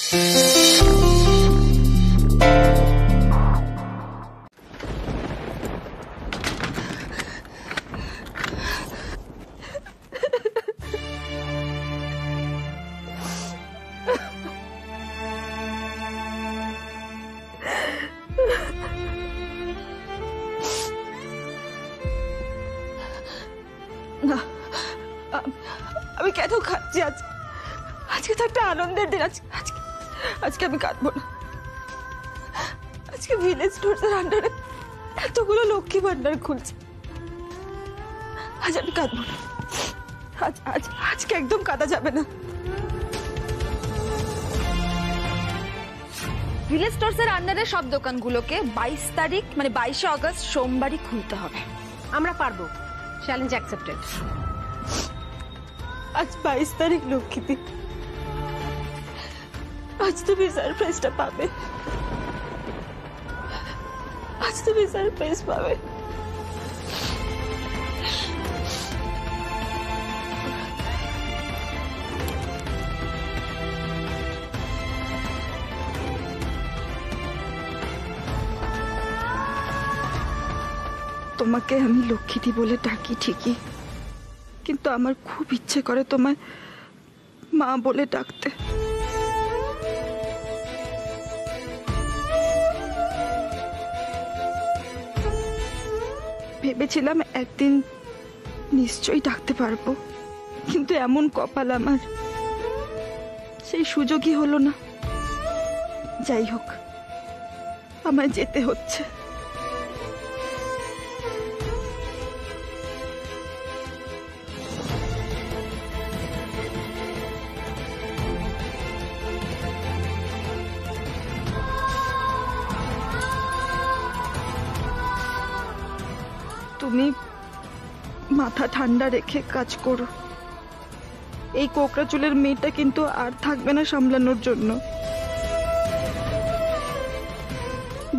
না, আমি কেন খাচ্ছি? আজকে তো একটা আনন্দের দিন। আজকে আমি কাঁদবো না। আজকে ভিলেজ স্টোরসের আন্ডারে এতগুলো লক্ষ্মী ভান্ডার খুলছে। আজ আমি কাঁদবো না। আজকে একদম কাঁদা যাবে না। ভিলেজ স্টোরসের আন্ডারে সব দোকানগুলোকে 22 তারিখ মানে 22শে আগস্ট সোমবারই খুলতে হবে। আমরা পারবো। Challenge accepted. আজ 22 তারিখ লক্ষ্মীদি। আজ তুমি সারপ্রাইজটা পাবে। আজ তুমি সারপ্রাইজ পাবে। তোমাকে আমি লক্ষ্মীদি বলে ডাকি ঠিকই, কিন্তু আমার খুব ইচ্ছে করে তোমায় মা বলে ডাকতে। ভেবেছিলাম একদিন নিশ্চয়ই ডাকতে পারবো, কিন্তু এমন কপাল আমার, সেই সুযোগই হলো না। যাই হোক, আমায় যেতে হচ্ছে। তুমি মাথা ঠান্ডা রেখে কাজ করো। এই কোকড়া চুলের মেয়েটা কিন্তু আর থাকবে না সামলানোর জন্য।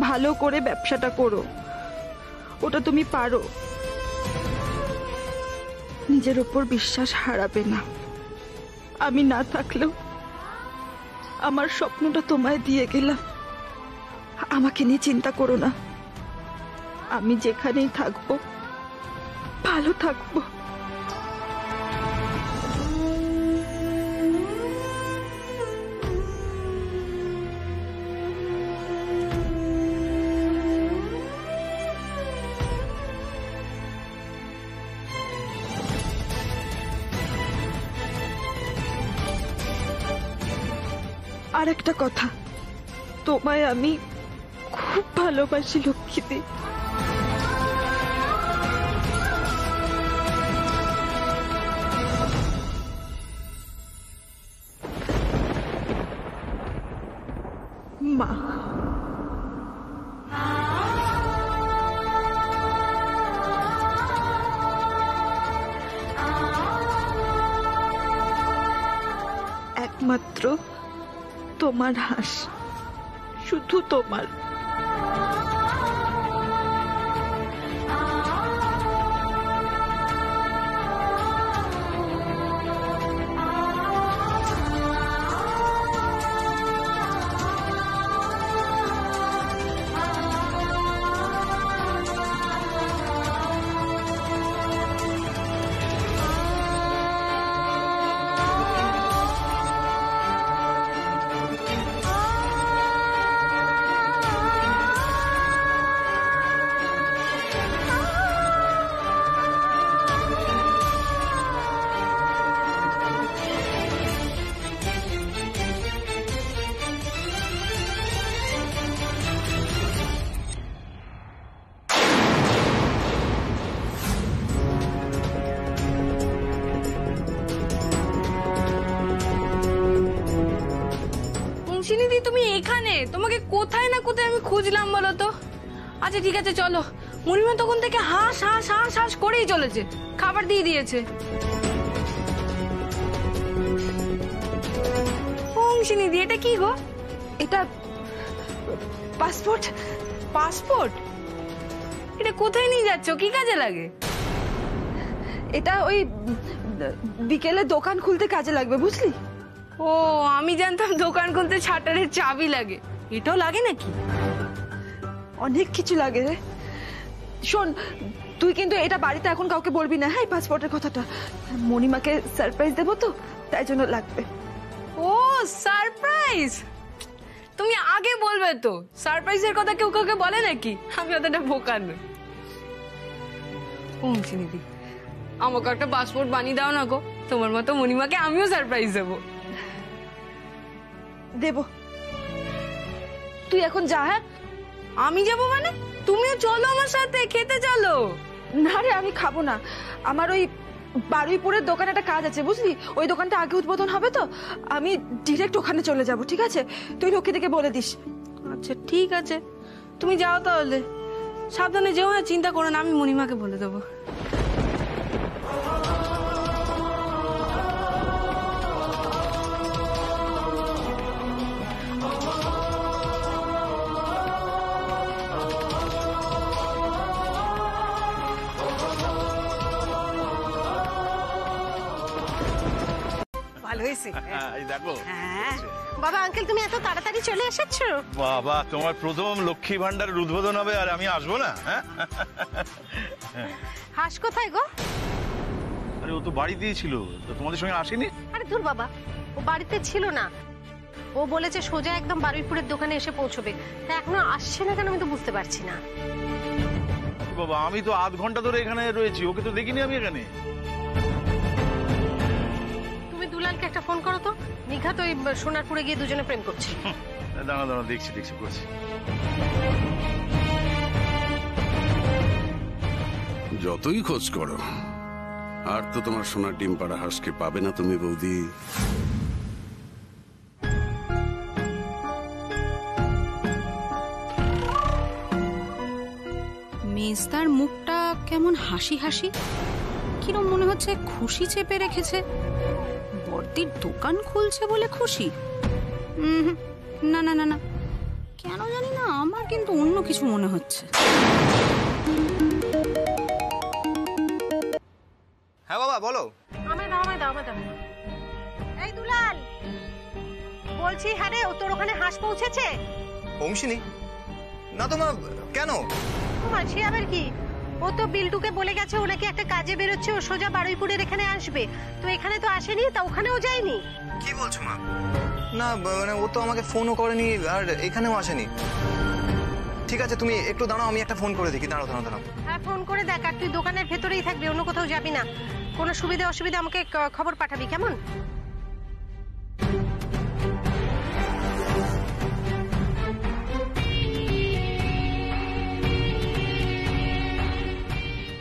ভালো করে ব্যবসাটা করো, ওটা তুমি পারো। নিজের উপর বিশ্বাস হারাবে না। আমি না থাকলেও আমার স্বপ্নটা তোমায় দিয়ে গেলাম। আমাকে নিয়ে চিন্তা করো না। আমি যেখানেই থাকবো ভালো থাকবো। আর একটা কথা, তোমায় আমি খুব ভালোবাসি লক্ষ্মীদি। মা। একমাত্র তোমার হাস, শুধু তোমার। তুমি এখানে? তোমাকে কোথায় না কোথায় আমি খুঁজলাম বলো তো। আচ্ছা ঠিক আছে চলো। মুনিমা তখন থেকে হাঁস হাঁস হাঁস হাঁস করেই চলেছে, খাবার দিয়ে দিয়েছে। অংশিনীদি, এটা কি গো? এটা পাসপোর্ট। পাসপোর্ট? এটা কোথায় নিয়ে যাচ্ছ? কি কাজে লাগে? এটা ওই বিকেলে দোকান খুলতে কাজে লাগবে, বুঝলি? ও আমি জানতাম দোকান খুলতে শাটারের চাবি লাগে, এটাও লাগে নাকি? অনেক কিছু লাগে রে। শোন, তুই কিন্তু এটা বাড়িতে এখন কাউকে বলবি না, হ্যাঁ? পাসপোর্টের কথাটা মণিমাকে সারপ্রাইজ দেবো তো, তাই জন্য লাগবে। ও সারপ্রাইজ, তুমি আগে বলবে তো। সারপ্রাইজের কথা কেউ কাউকে বলে নাকি? আমি অতটা বোকা নই। অংশিনীদি, আমাকে একটা পাসপোর্ট বানিয়ে দাও না গো, তোমার মতো মণিমাকে আমিও সারপ্রাইজ দেবো। দেব, তুই এখন যা। হ্যাঁ, আমি যাবো মানে? তুমিও চলো আমার সাথে, খেতে চলো। না রে, আমি খাবো না। আমার ওই বারুইপুরের দোকানে একটা কাজ আছে, বুঝলি? ওই দোকানটা আগে উদ্বোধন হবে তো, আমি ডিরেক্ট ওখানে চলে যাব, ঠিক আছে? তুই লক্ষ্মীদিকে বলে দিস। আচ্ছা ঠিক আছে, তুমি যাও তাহলে। সাবধানে যেও, না চিন্তা করো না, আমি মণিমাকে বলে দেবো। ভালো হয়েছে। এই দেখো। হ্যাঁ বাবা, আঙ্কেল তুমি এত তাড়াতাড়ি চলে এসেছো? বাবা, তোমার প্রথম লক্ষ্মী ভান্ডারের উদ্বোধন হবে আর আমি আসবো না? হ্যাঁ, হাস কোথায় গো? আরে ও তো বাড়িতেই ছিল, তো তোমাদের সঙ্গে আসেনি? আরে দূর বাবা, ও বাড়িতে ছিল না। ও বলেছে সোজা একদম বারুইপুরের দোকানে এসে পৌঁছবে, তা এখনো আসছে না কেন আমি তো বুঝতে পারছি না। বাবা, আমি তো আধ ঘন্টা ধরে এখানে রয়েছি, ওকে তো দেখিনি আমি এখানে। তুমি দুলালকে একটা ফোন করো তো, নিঘাত ওই সোনারপুরে গিয়ে দুজনে প্রেম করছে। দাঁড়া দাঁড়া, দেখছি করছি। যতই খোঁজ করো, আর তো তোমার সোনার ডিম পাড়া হাঁসকে পাবে না তুমি বৌদি। মেজদার মুখটা কেমন হাসি হাসি, কিরম মনে হচ্ছে খুশি চেপে রেখেছে। বর্দির দোকান খুলছে বলে খুশি? না না না না, কেন জানি না, আমার কিন্তু অন্য কিছু মনে হচ্ছে। হ্যাঁ বাবা বলো। আমায় দাও। এই দুলাল, বলছি হ্যাঁ রে, ও তোর ওখানে হাঁস পৌঁছেছে? অংশিনী? না তো মা, কেন? তোমার সে আবার কি? ও তো বিল্টুকে বলে গেছে ও নাকি একটা কাজে বেরোচ্ছে, ও সোজা বারুইপুরের এখানে আসবে। তো এখানে তো আসেনি, তা ওখানেও যায়নি। কি বলছো মা? না মানে ও তো আমাকে ফোনও করেনি আর এখানেও আসেনি। ঠিক আছে তুমি একটু দাঁড়াও, আমি একটা ফোন করে দেখি। দাঁড়াও। হ্যাঁ ফোন করে দেখ, আর তুই দোকানের ভেতরেই থাকবি, অন্য কোথাও যাবি না। কোনো সুবিধা অসুবিধা আমাকে খবর পাঠাবি, কেমন?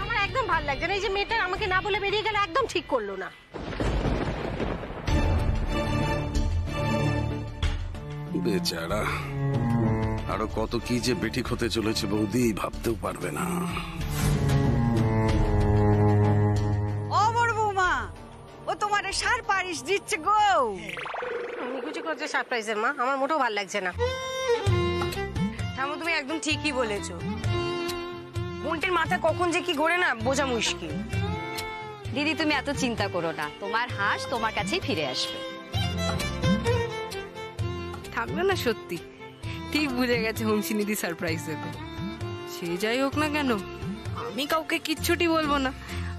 আমার একদম ভালো লাগছে না, এই যে মেয়েটা আমাকে না বলে বেরিয়ে গেল, একদম ঠিক করলো না। বেচারা, আরো কত কি যে বেঠিক হতে চলেছে বৌদি, ভাবতেও পারবে না। ও বড় বৌমা, ও তোমার সারপ্রাইজ দিচ্ছে গো। আমি কিছু করছে সারপ্রাইজের মা, আমার মোটেও ভালো লাগছে না। ঠাকুর তুমি একদম ঠিকই বলেছো, বোনটির মাথা কখন যে কি ঘোরে না বোঝা মুশকিল। দিদি তুমি এত চিন্তা করো না, তোমার হাঁস তোমার কাছেই ফিরে আসবে। থাকবে না, সত্যি ঠিক বুঝে গেছে হংসিনীদি সারপ্রাইজ দেবে। সে যাই হোক না কেন, আমি কাউকে কিচ্ছুটি বলবো না।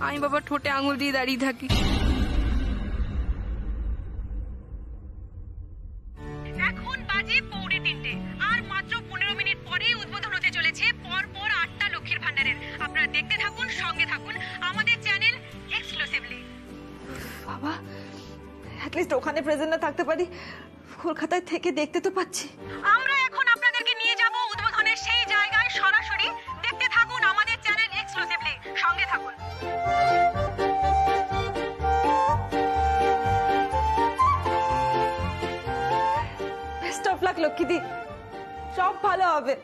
আমি বাবা ঠোঁটে আঙুল দিয়ে দাঁড়িয়ে থাকি। এখন বাজে 2:45, আর মাত্র 15 মিনিট পরেই উদ্বোধন হতে চলেছে পরপর 8টা লক্ষ্মীর ভান্ডারের। আপনারা দেখতে থাকুন, সঙ্গে থাকুন আমাদের চ্যানেল এক্সক্লুসিভলি। বাবা, অ্যাটলিস্ট ওখানে প্রেজেন্ট না থাকতে পারি, কলকাতায় থেকে দেখতে তো পাচ্ছি। আমরা এখন আপনাদেরকে নিয়ে যাব উদ্বোধনের সেই জায়গায় সরাসরি। দেখতে থাকুন আমাদের চ্যানেল এক্সক্লুসিভলি, সঙ্গে থাকুন। বেস্ট অফ লাক লক্ষ্মীদি, সব ভালো হবে।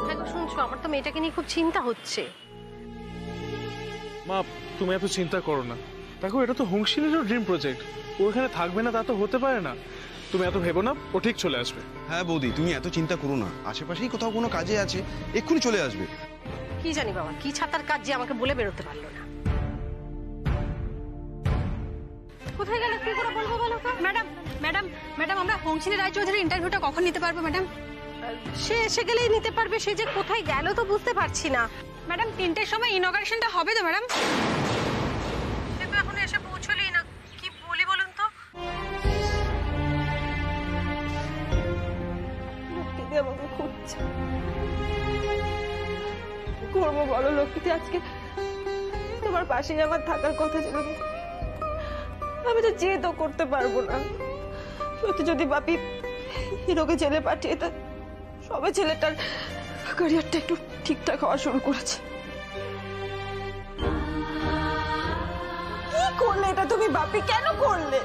হ্যাঁ গো, শুনছো, আমার তো মেয়েটাকে নিয়ে খুব চিন্তা হচ্ছে। মা তুমি এত চিন্তা করো না, দেখো এটা তো হংসিনীরও ড্রিম প্রজেক্ট, ও এখানে থাকবে না তা তো হতে পারে না। তুমি এত ভেবো না, ও ঠিক চলে আসবে। হ্যাঁ বৌদি, তুমি এত চিন্তা করো না, আশেপাশেই কোথাও কোনো কাজে আছে, এক্ষুনি চলে আসবে। কি জানি বাবা, কি ছাতার কাজ যে আমাকে বলে বেরোতে পারলো না। কোথায় গেল কি করে বলবো বলো তো? ম্যাডাম ম্যাডাম ম্যাডাম আমরা হংসিনী রায়চৌধুরীর ইন্টারভিউটা কখন নিতে পারবো ম্যাডাম? সে এসে গেলেই নিতে পারবে, সে যে কোথায় গেল তো বুঝতে পারছি না। ম্যাডাম 3টের সময় ইনঅগারেশনটা হবে তো ম্যাডাম? সে তো এখনো এসে পৌঁছলেই না, কি বলি বলুন তো? লক্ষ্মীদি আমাকে খুঁজছে, কি করবো বলো লক্ষ্মীদি? আজকে তোমার পাশেই আমার থাকার কথা ছিল, আমি তো যেতেও করতে পারবো না। সত্যি যদি বাপি হিরোকে জেলে পাঠিয়ে তা সবে ছেলেটার ক্যারিয়ারটা একটু ঠিকঠাক হওয়া শুরু করেছে। কি করলে এটা তুমি বাপি, কেন করলে?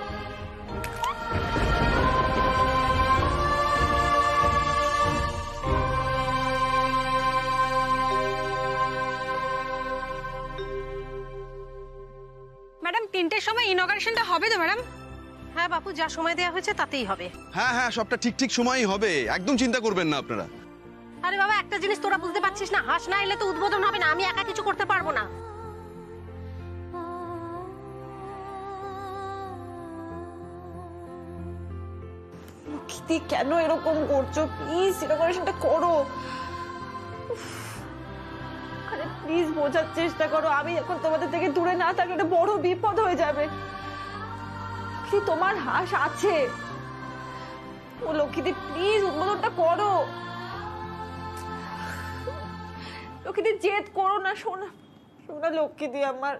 ম্যাডাম 3টের সময় ইনঅগারেশনটা হবে তো ম্যাডাম? হ্যাঁ বাপু, যা সময় দেওয়া হয়েছে তাতেই হবে। হ্যাঁ হ্যাঁ, সবটা ঠিক ঠিক সময়ই হবে, একদম চিন্তা করবেন না আপনারা। আরে বাবা, একটা জিনিস তোরা বুঝতে পারছিস না, হাঁস না এলে তো উদ্বোধন হবে না, আমি একা কিছু করতে পারবো না। লক্ষ্মীদি কেন এরকম করছো? প্লিজ ইনঅগারেশনটা করো। আরে প্লিজ বোঝার চেষ্টা করো, আমি এখন তোমাদের থেকে দূরে না থাকলে এটা বড় বিপদ হয়ে যাবে। তোমার হাঁস আছে, ও লক্ষ্মীদি প্লিজ উদ্বোধনটা করো। লক্ষ্মীদি জেদ করো না, শোনা শোনা লক্ষ্মীদি আমার।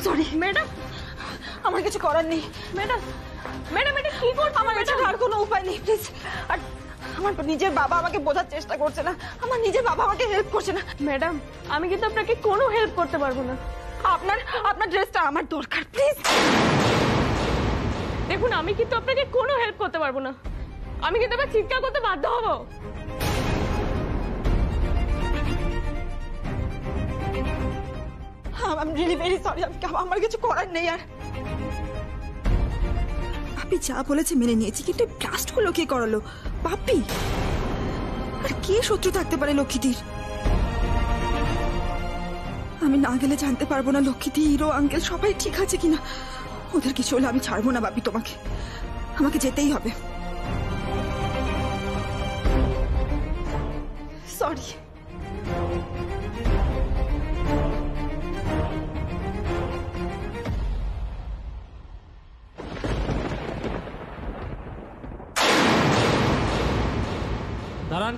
সরি ম্যাডাম, আমার কিছু করার নেই। ম্যাডাম ম্যাডাম এটা কি করছো? আমার এটা আর কোনো উপায় নেই, প্লিজ। আর আমার নিজের বাবা আমাকে বোঝার চেষ্টা করছে না, আমার নিজের বাবা আমাকে হেল্প করছে না। ম্যাডাম আমি কিন্তু আপনাকে কোনো হেল্প করতে পারবো না। আপনার ড্রেসটা আমার দরকার, প্লিজ। দেখুন আমি কিন্তু আপনাকে কোনো হেল্প করতে পারবো না, আমি কিন্তু আবার চিৎকার করতে বাধ্য হবো। I'm really very sorry, আমার কিছু করার নেই। আর পাপি যা বলেছে মেনে নিয়েছি, কিন্তু ব্লাস্ট হলো কে করালো? পাপি? আর কে শত্রু থাকতে পারে লক্ষ্মীদির? আমি না গেলে জানতে পারবো না লক্ষ্মীদি, হিরো আঙ্কেল সবাই ঠিক আছে কিনা। ওদের কিছু হলে আমি ছাড়বো না বাপি, তোমাকে আমাকে যেতেই হবে। সরি। দাঁড়ান।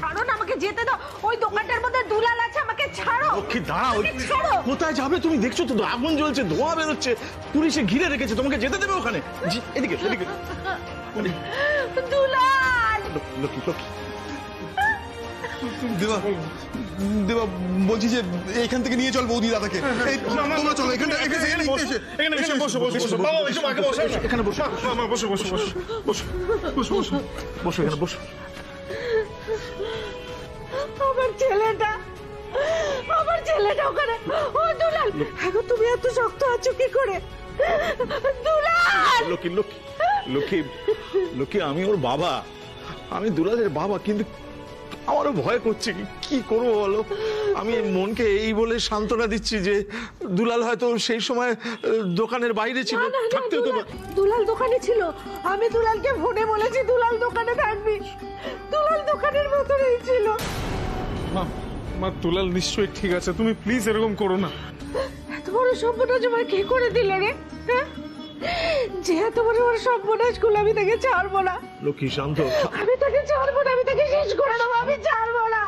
ছাড়ো না, আমাকে যেতে দাও। ওই দোকানটার মধ্যে দুলাল আছে, আমাকে ছাড়ো। লক্ষ্মী দাঁড়াও, কোথায় যাবে তুমি? দেখছো তো আগুন জ্বলছে, ধোঁয়া বেরোচ্ছে, পুলিশে ঘিরে রেখেছে, তোমাকে যেতে দেবে ওখানে? এদিকে এদিকে। দুলাল। লক্ষ্মী লক্ষ্মী দেবা দেবা বলছি যে এইখান থেকে নিয়ে চল বৌদি দাদাকে। তোমরা চলো এখানে বসো বসো বসো বাবা, এসো আগে বসো, এখানে বসো মা, বসো বসো বসো বসো বসো বসো বসো এখানে বসো। আমার ছেলেটা ওখানে। ও দুলাল, এখন তুমি এত শক্ত আছো কি করে? লক্ষ্মী লক্ষ্মী লক্ষ্মী লক্ষ্মী, আমি ওর বাবা, আমি দুলালের বাবা, কিন্তু আমারও ভয় করছে। কি করবো বলো? আমি মনকে এই বলে সান্ত্বনা দিচ্ছি যে দুলাল হয়তো সেই সময় দোকানের বাইরে ছিল, থাকতে হতো। দুলাল দোকানে ছিল, আমি দুলালকে ফোনে বলেছি দুলাল দোকানে থাকবি, দুলাল দোকানের ভেতরেই ছিল। মা দুলাল নিশ্চয়ই ঠিক আছে, তুমি প্লিজ এরকম করো না। এত বড় সর্বনাশ আমার কে করে দিল রে? যে এত বড় সর্বনাশ করলো আমি তাকে ছাড়বো না। লক্ষ্মী শান্ত, আমি তাকে ছাড়বো না, আমি তাকে শেষ করে দেবো, আমি ছাড়বো না।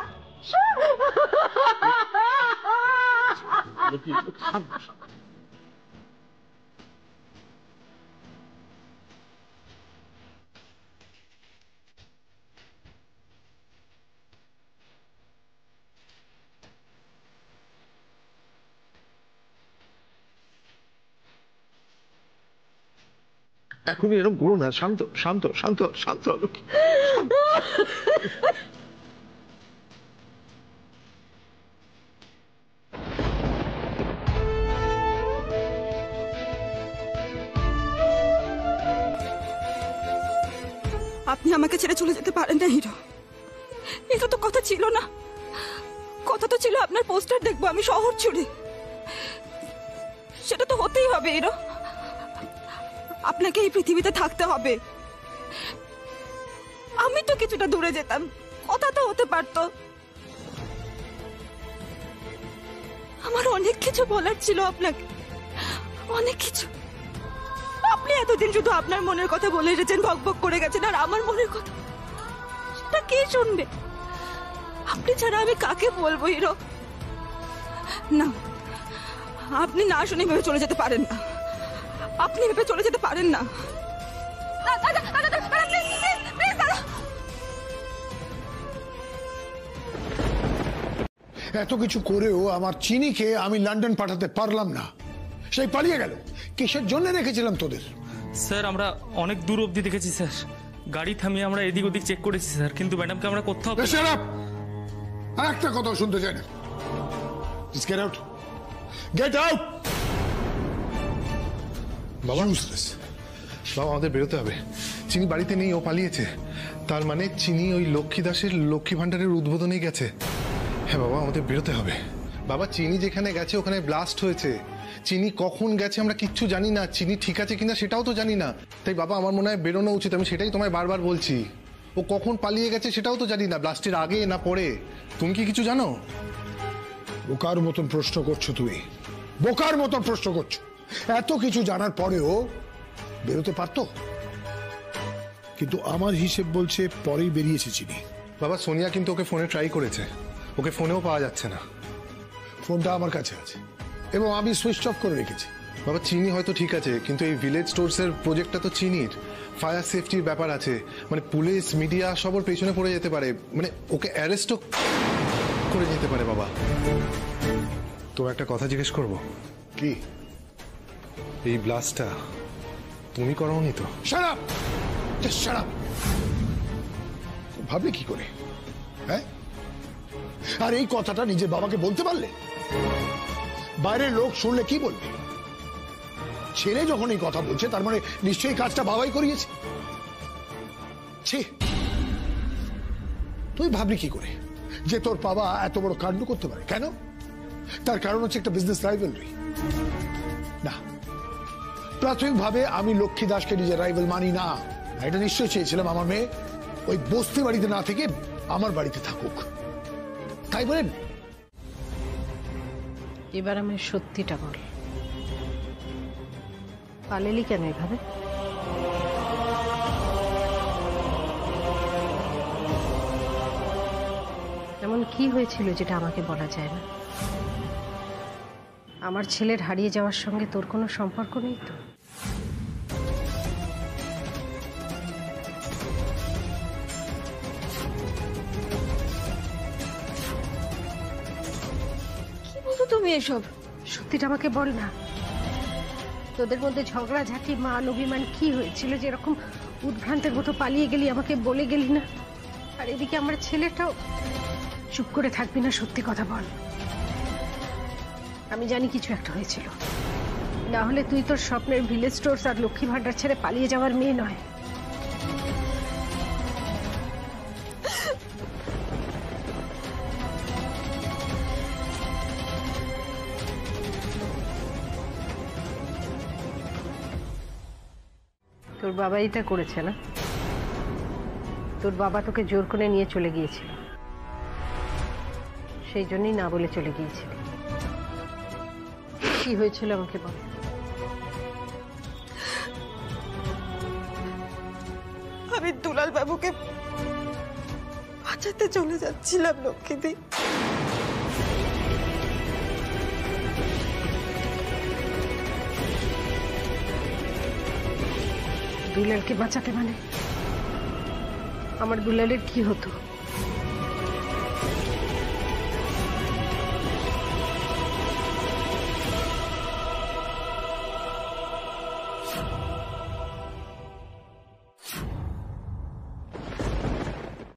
এখনই এরকম করো না, শান্ত শান্ত শান্ত শান্ত লক্ষ্মী। আপনি আমাকে ছেড়ে চলে যেতে পারেন না হিরো, এটা তো কথা ছিল না। কথা তো ছিল আপনার পোস্টার দেখবো আমি শহর জুড়ে, সেটা তো হতেই হবে হিরো। আপনাকে এই পৃথিবীতে থাকতে হবে। আমি তো কিছুটা দূরে যেতাম, কথা তো হতে পারতো। আমার অনেক কিছু বলার ছিল আপনাকে, অনেক কিছু। আপনি এতদিন শুধু আপনার মনের কথা বলে এসেছেন, ভকভক করে গেছেন, আর আমার মনের কথা সেটা কে শুনবে? আপনি ছাড়া আমি কাকে বলবো হিরো? না, আপনি না শুনে ভেবে চলে যেতে পারেন না, আপনি ভেবে চলে যেতে পারেন না। এত কিছু করেও আমার চিনিকে আমি লন্ডন পাঠাতে পারলাম না, সেই পালিয়ে গেল। কিসের জন্য রেখেছিলাম তোদের? স্যার আমরা অনেক দূর অবধি দেখেছি স্যার, গাড়ি থামিয়ে আমরা এদিক ওদিক চেক করেছি স্যার, কিন্তু ম্যাডামকে আমরা কোথাও আর একটা কথা শুনতে চাই না। Get out, get out. বাবা বাবা আমাদের বেরোতে হবে। চিনি বাড়িতে নেই, ও পালিয়েছে। তার মানে চিনি ওই লক্ষ্মী দাসের লক্ষ্মী ভান্ডারের উদ্বোধনে গেছে। হ্যাঁ বাবা আমাদের বেরোতে হবে। বাবা চিনি যেখানে গেছে ওখানে ব্লাস্ট হয়েছে। চিনি কখন গেছে আমরা কিচ্ছু জানি না, চিনি ঠিক আছে কিনা সেটাও তো জানি না। তাই বাবা আমার মনে হয় বেরোনো উচিত, আমি সেটাই তোমায় বারবার বলছি। ও কখন পালিয়ে গেছে সেটাও তো জানি না, ব্লাস্টের আগে না পরে। তুমি কি কিছু জানো? বোকার মতন প্রশ্ন করছো তুমি, বোকার মতন প্রশ্ন করছো। এত কিছু জানার পরেও বেরোতে পারতো, কিন্তু আমার হিসেব বলছে পরেই বেরিয়েছে চিনি। বাবা সোনিয়া কিন্তু ওকে ফোনে ট্রাই করেছে, ওকে ফোনেও পাওয়া যাচ্ছে না। ফোনটা আমার কাছে আছে এবং আমি সুইচ অফ করে রেখেছি। বাবা চিনি হয়তো ঠিক আছে, কিন্তু এই ভিলেজ স্টোরসের প্রজেক্টটা তো চিনির। ফায়ার সেফটির ব্যাপার আছে, মানে পুলিশ মিডিয়া সব ওর পেছনে পড়ে যেতে পারে, মানে ওকে অ্যারেস্টও করে যেতে পারে। বাবা তো একটা কথা জিজ্ঞেস করবো? কি? এই ব্লাস্টটা তুমি করাওনি তো? Shut up, just shut up. ভাবলে কি করে? হ্যাঁ, আর এই কথাটা নিজের বাবাকে বলতে পারলে? বাইরের লোক শুনলে কি বলবে? ছেলে যখন এই কথা বলছে তার মানে নিশ্চয়ই কাজটা বাবাই করিয়েছে। তুই ভাবলি কি করে যে তোর বাবা এত বড় কাণ্ড করতে পারে? কেন? তার কারণ হচ্ছে একটা বিজনেস রাইভেলরি। না, প্রাথমিকভাবে আমি লক্ষ্মী দাসকে নিজের রাইভেল মানি না। এটা নিশ্চয়ই চেয়েছিলাম আমার মেয়ে ওই বস্তি বাড়িতে না থেকে আমার বাড়িতে থাকুক, তাই বলেন? এবার আমি সত্যিটা বল, পালালি কেন এভাবে? এমন কি হয়েছিল যেটা আমাকে বলা যায় না? আমার ছেলের হারিয়ে যাওয়ার সঙ্গে তোর কোনো সম্পর্ক নেই তো? কি বলছো তুমি এসব? সত্যিটা আমাকে বল না। তোদের মধ্যে ঝগড়াঝাঁটি মান অভিমান কি হয়েছিল যে এরকম উদ্ভ্রান্তের মতো পালিয়ে গেলি, আমাকে বলে গেলি না? আর এদিকে আমার ছেলেটাও। চুপ করে থাকবি না, সত্যি কথা বল। আমি জানি কিছু একটা হয়েছিল, না হলে তুই তোর স্বপ্নের ভিলেজ স্টোর্স আর লক্ষ্মী ভান্ডার ছেড়ে পালিয়ে যাওয়ার মেয়ে নয়। তোর বাবা এটা করেছে না? তোর বাবা তোকে জোর করে নিয়ে চলে গিয়েছিল, সেই জন্যই না বলে চলে গিয়েছিল। কি হয়েছিল আমাকে বল। আমি দুলাল বাবুকে বাঁচাতে চলে যাচ্ছিলাম লক্ষ্মীদি। দুলালকে বাঁচাতে মানে আমার দুলালের কি হতো?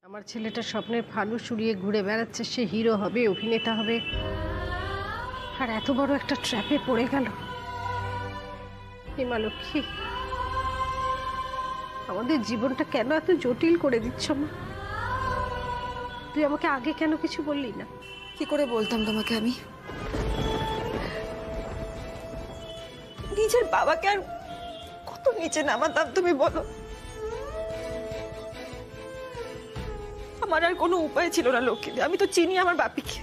আমার ছেলেটা স্বপ্নের ফালু শুড়িয়ে ঘুরে বেড়াচ্ছে, সে হিরো হবে, অভিনেতা হবে, আর এত বড় একটা ট্র্যাপে পড়ে গেল। মা লক্ষ্মী, আমাদের জীবনটা কেন এত জটিল করে দিচ্ছ মা? তুই আমাকে আগে কেন কিছু বললি না? কি করে বলতাম তোমাকে আমি? নিজের বাবাকে আর কত নিচে নামাতাম তুমি বলো? আমার আর কোনো উপায় ছিল না লক্ষ্মীদি। আমি তো চিনি আমার বাপিকে।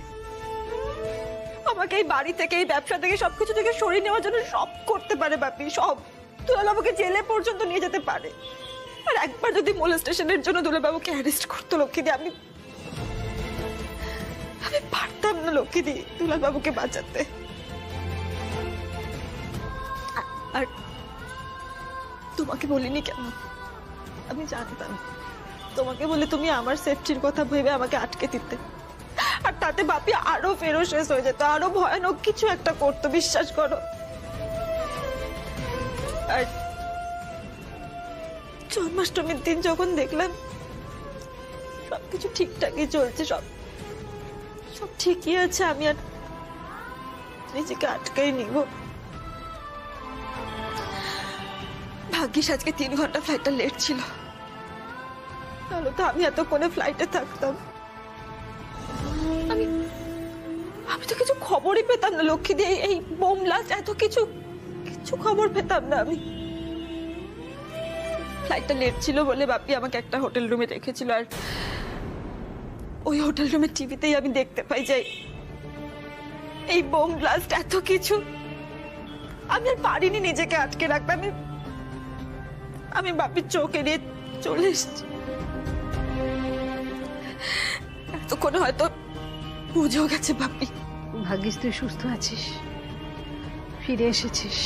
আমাকে এই বাড়ি থেকে, এই ব্যবসা থেকে, সবকিছু থেকে সরিয়ে নেওয়ার জন্য সব করতে পারে বাপি, সব। দুলাল বাবুকে জেলে পর্যন্ত নিয়ে যেতে পারে। আর একবার যদি মোলেস্টেশনের জন্য দুলাল বাবুকে অ্যারেস্ট করতো লক্ষ্মীদি, আমি পারতাম না লক্ষ্মীদি দুলাল বাবুকে বাঁচাতে। আর তোমাকে বলিনি কেন? আমি জানতাম তোমাকে বলে তুমি আমার সেফটির কথা ভেবে আমাকে আটকে দিতে, আর তাতে বাপি আরো ফেরোশেষ হয়ে যেত, আরো ভয়ানক কিছু একটা করতো, বিশ্বাস করো। আর জন্মাষ্টমীর দিন যখন দেখলাম সবকিছু ঠিকঠাকই চলছে, সব ঠিকই আছে, আমি আর নিজেকে আটকাই নিব। ভাগ্যিস আজকে 3 ঘন্টা ফ্লাইটটা লেট ছিল, তাহলে তো আমি এতক্ষণে ফ্লাইটে থাকতাম। আমি তো কিছু খবরই পেতাম না লক্ষ্মী দিয়ে, এই বোম ব্লাস্ট এত কিছু খবর পেতাম না আমি। ফ্লাইটটা লেট ছিল বলে বাপি আমাকে একটা হোটেল রুমে রেখেছিল, আর ওই হোটেল রুমের টিভিতেই আমি দেখতে পাই যে এই বোম ব্লাস্ট এত কিছু। আমি আর পারিনি নিজেকে আটকে রাখতে, আমি বাপির চোখে নিয়ে চলে এসেছি। এতক্ষণে হয়তো বুঝেও গেছে বাপি। ভাগ্যিস তুই সুস্থ আছিস, ফিরে এসেছিস।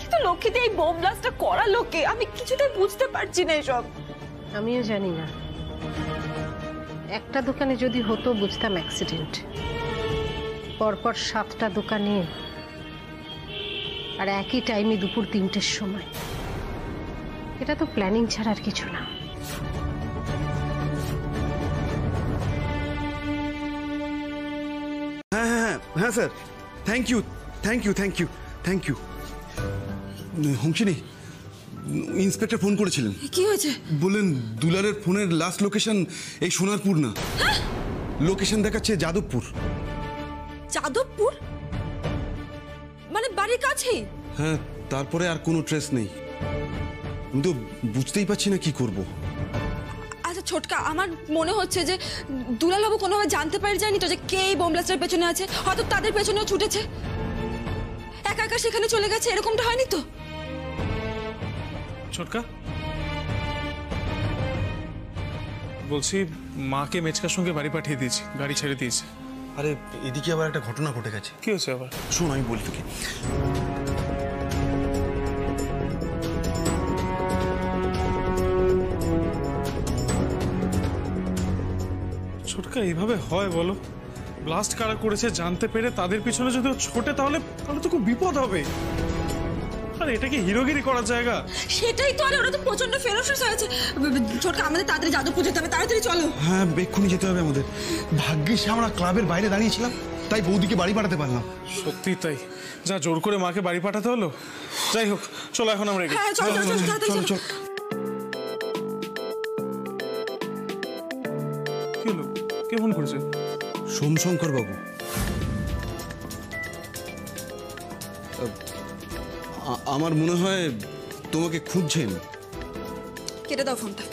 কিন্তু লক্ষ্মীতে এই বোম ব্লাস্টটা করা লোকে, আমি কিছুতেই বুঝতে পারছি না এসব। আমিও জানি না। একটা দোকানে যদি হতো বুঝতাম অ্যাক্সিডেন্ট, পরপর 7টা দোকানে, আর একই টাইমে দুপুর 3টের সময়, এটা তো প্ল্যানিং ছাড়া আর কিছু না। হ্যাঁ sir, thank you. Hangsini, inspector phone করেছিলেন। কি হয়েছে? বললেন দুলালের ফোনের লাস্ট লোকেশন এই সোনারপুর না, লোকেশন দেখাচ্ছে যাদবপুর। যাদবপুর মানে বাড়ির কাছেই? হ্যাঁ, তারপরে আর কোনো ট্রেস নেই। আমি তো বুঝতেই পারছি না কি করব। আচ্ছা ছোটকা, আমার মনে হচ্ছে যে দুলাল বাবু কোনোভাবে জানতে পারে যায়নি তো যে কে এই বোম ব্লাস্টের পেছনে আছে, হয়তো তাদের পেছনেও ছুটেছে, একা একা সেখানে চলে গেছে, এরকমটা হয়নি তো? ছোটকা, বলছি মাকে মেচকার সঙ্গে বাড়ি পাঠিয়ে দিয়েছি, গাড়ি ছেড়ে দিয়েছে। আরে এদিকে আবার একটা ঘটনা ঘটে গেছে। কি হয়েছে আবার? শোন, আমি বলি তোকে। ছোটকা, এইভাবে হয় বলো? ব্লাস্ট কারা করেছে জানতে পেরে তাদের পিছনে যদি ছোটে তাহলে তো খুব বিপদ হবে। আরে এটা কি হিরোগিরি করার জায়গা? সেটাই তো। আর ওরা তো প্রচন্ড ফেরোশিয়াস হয়েছে। ছোটকা, আমাদের তাড়াতাড়ি যাদবপুর যেতে হবে, তাড়াতাড়ি চলো। হ্যাঁ, এক্ষুনি যেতে হবে আমাদের। ভাগ্যিস আমরা ক্লাবের বাইরে দাঁড়িয়েছিলাম, তাই বৌদিকে বাড়ি পাঠাতে পারলাম। সত্যি তাই, যা জোর করে মাকে বাড়ি পাঠাতে হলো। যাই হোক চলো এখন আমরা রেডি। হ্যাঁ চলো চলো চলো তাড়াতাড়ি চলো। কি হলো, কে ফোন করেছে? সোমশঙ্কর বাবু। আমার মনে হয় তোমাকে খুঁজছেন। কেটে দাও ফোনটা।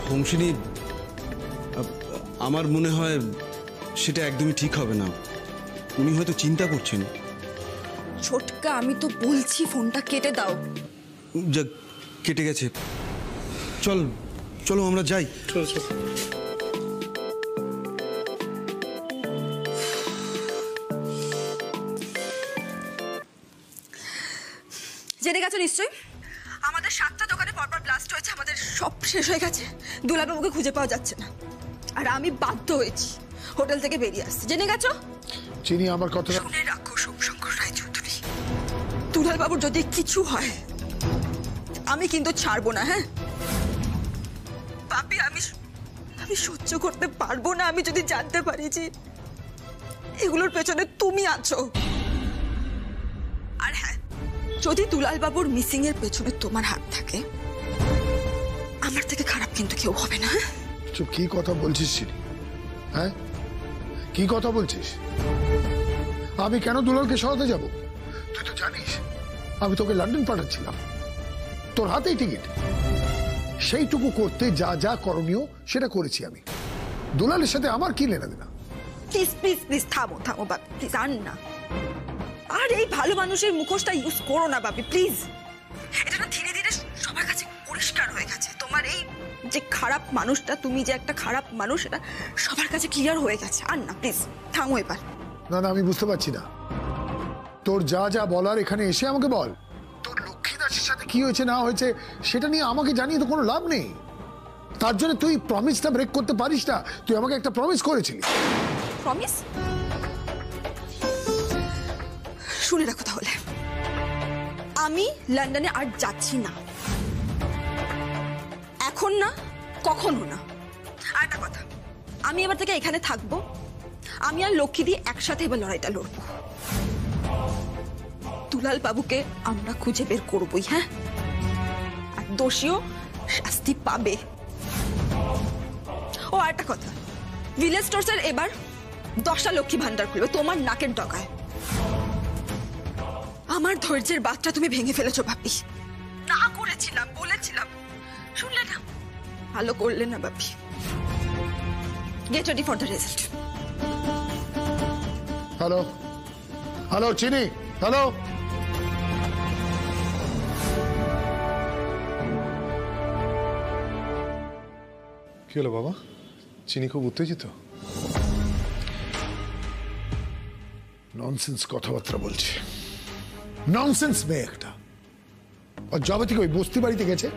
হোমসিনী, আমার মনে হয় সেটা একদমই ঠিক হবে না। উনি হয়তো চিন্তা করছেন। ছোটকা, আমি তো বলছি ফোনটা কেটে দাও। যা কেটে গেছে, চল চলো আমরা যাই। চলো চলো। জেনে গেছো নিশ্চয়ই আমাদের 7টা দোকানে পরপর ব্লাস্ট হয়েছে, আমাদের সব শেষ হয়ে গেছে, দুলালবাবুকে খুঁজে পাওয়া যাচ্ছে না, আর আমি বাধ্য হয়েছি হোটেল থেকে বেরিয়ে আসছি। জেনে গেছো? চিনি, আমার কথা শুনে রাখো সোমশঙ্কর রায়চৌধুরী, দুলালবাবুর যদি কিছু হয় আমি কিন্তু ছাড়বো না। হ্যাঁ পাপি, আমি সহ্য করতে পারবো না আমি যদি জানতে পারি যে এগুলোর পেছনে তুমি আছো। আর হ্যাঁ, যদি দুলালবাবুর মিসিং এর পেছনে তোমার হাত থাকে, আমার থেকে খারাপ কিন্তু কেউ হবে না। চুপ, কি কথা বলছিস চিনি? হ্যাঁ কি কথা বলছিস? আমি কেন দুলালকে সরাতে যাব? তুই তো জানিস আমি তোকে লন্ডন পাঠাচ্ছিলাম, তোর হাতেই টিকিট। সেইটুকু করতে যা যা করণীয় সেটা করেছি আমি। দুলালের সাথে আমার কি লেনা দেনা? প্লিজ প্লিজ প্লিজ থামো থামো বাপি, প্লিজ। আর না, আর এই ভালো মানুষের মুখোশটা ইউজ করো না বাপি, প্লিজ। এটা না ধীরে ধীরে সবার কাছে পরিষ্কার হয়ে গেছে, তোমার এই যে খারাপ মানুষটা, তুমি যে একটা খারাপ মানুষ, এটা সবার কাছে ক্লিয়ার হয়ে গেছে। আর না, প্লিজ থামো এবার। না না, আমি বুঝতে পারছি না। তোর যা যা বলার এখানে এসে আমাকে বল। তোর লক্ষ্মী দাসের সাথে কি হয়েছে না হয়েছে সেটা নিয়ে আমাকে জানিয়ে তো কোনো লাভ নেই। তার জন্য তুই প্রমিসটা ব্রেক করতে পারিস না। তুই আমাকে একটা প্রমিস করেছিলি। প্রমিস? শুনে রাখো তাহলে, আমি লন্ডনে আর যাচ্ছি না, এখন না, কখনো না। আর একটা কথা, আমি এবার থেকে এখানে থাকবো। আমি আর লক্ষ্মী দিয়ে একসাথে এবার লড়াইটা লড়বো। দুলাল বাবুকে আমরা খুঁজে বের করবই, হ্যাঁ, আর দোষীও শাস্তি পাবে। ও আর একটা কথা, ভিলেজ স্টোরসের এবার 10টা লক্ষ্মী ভান্ডার খুলবে তোমার নাকের ডগায়। আমার ধৈর্যের বাঁধটা তুমি ভেঙে ফেলেছো বাপি। না করেছিলাম, বলেছিলাম, শুনলে না, ভালো করলে না Bapi. Get ready for the result. Hello hello চিনি, হ্যালো। কি হলো বাবা, চিনি খুব উত্তেজিত? ননসেন্স কথাবার্তা বলছে, ননসেন্স মেয়ে একটা। আর যবে থেকে ওই বস্তি বাড়িতে গেছে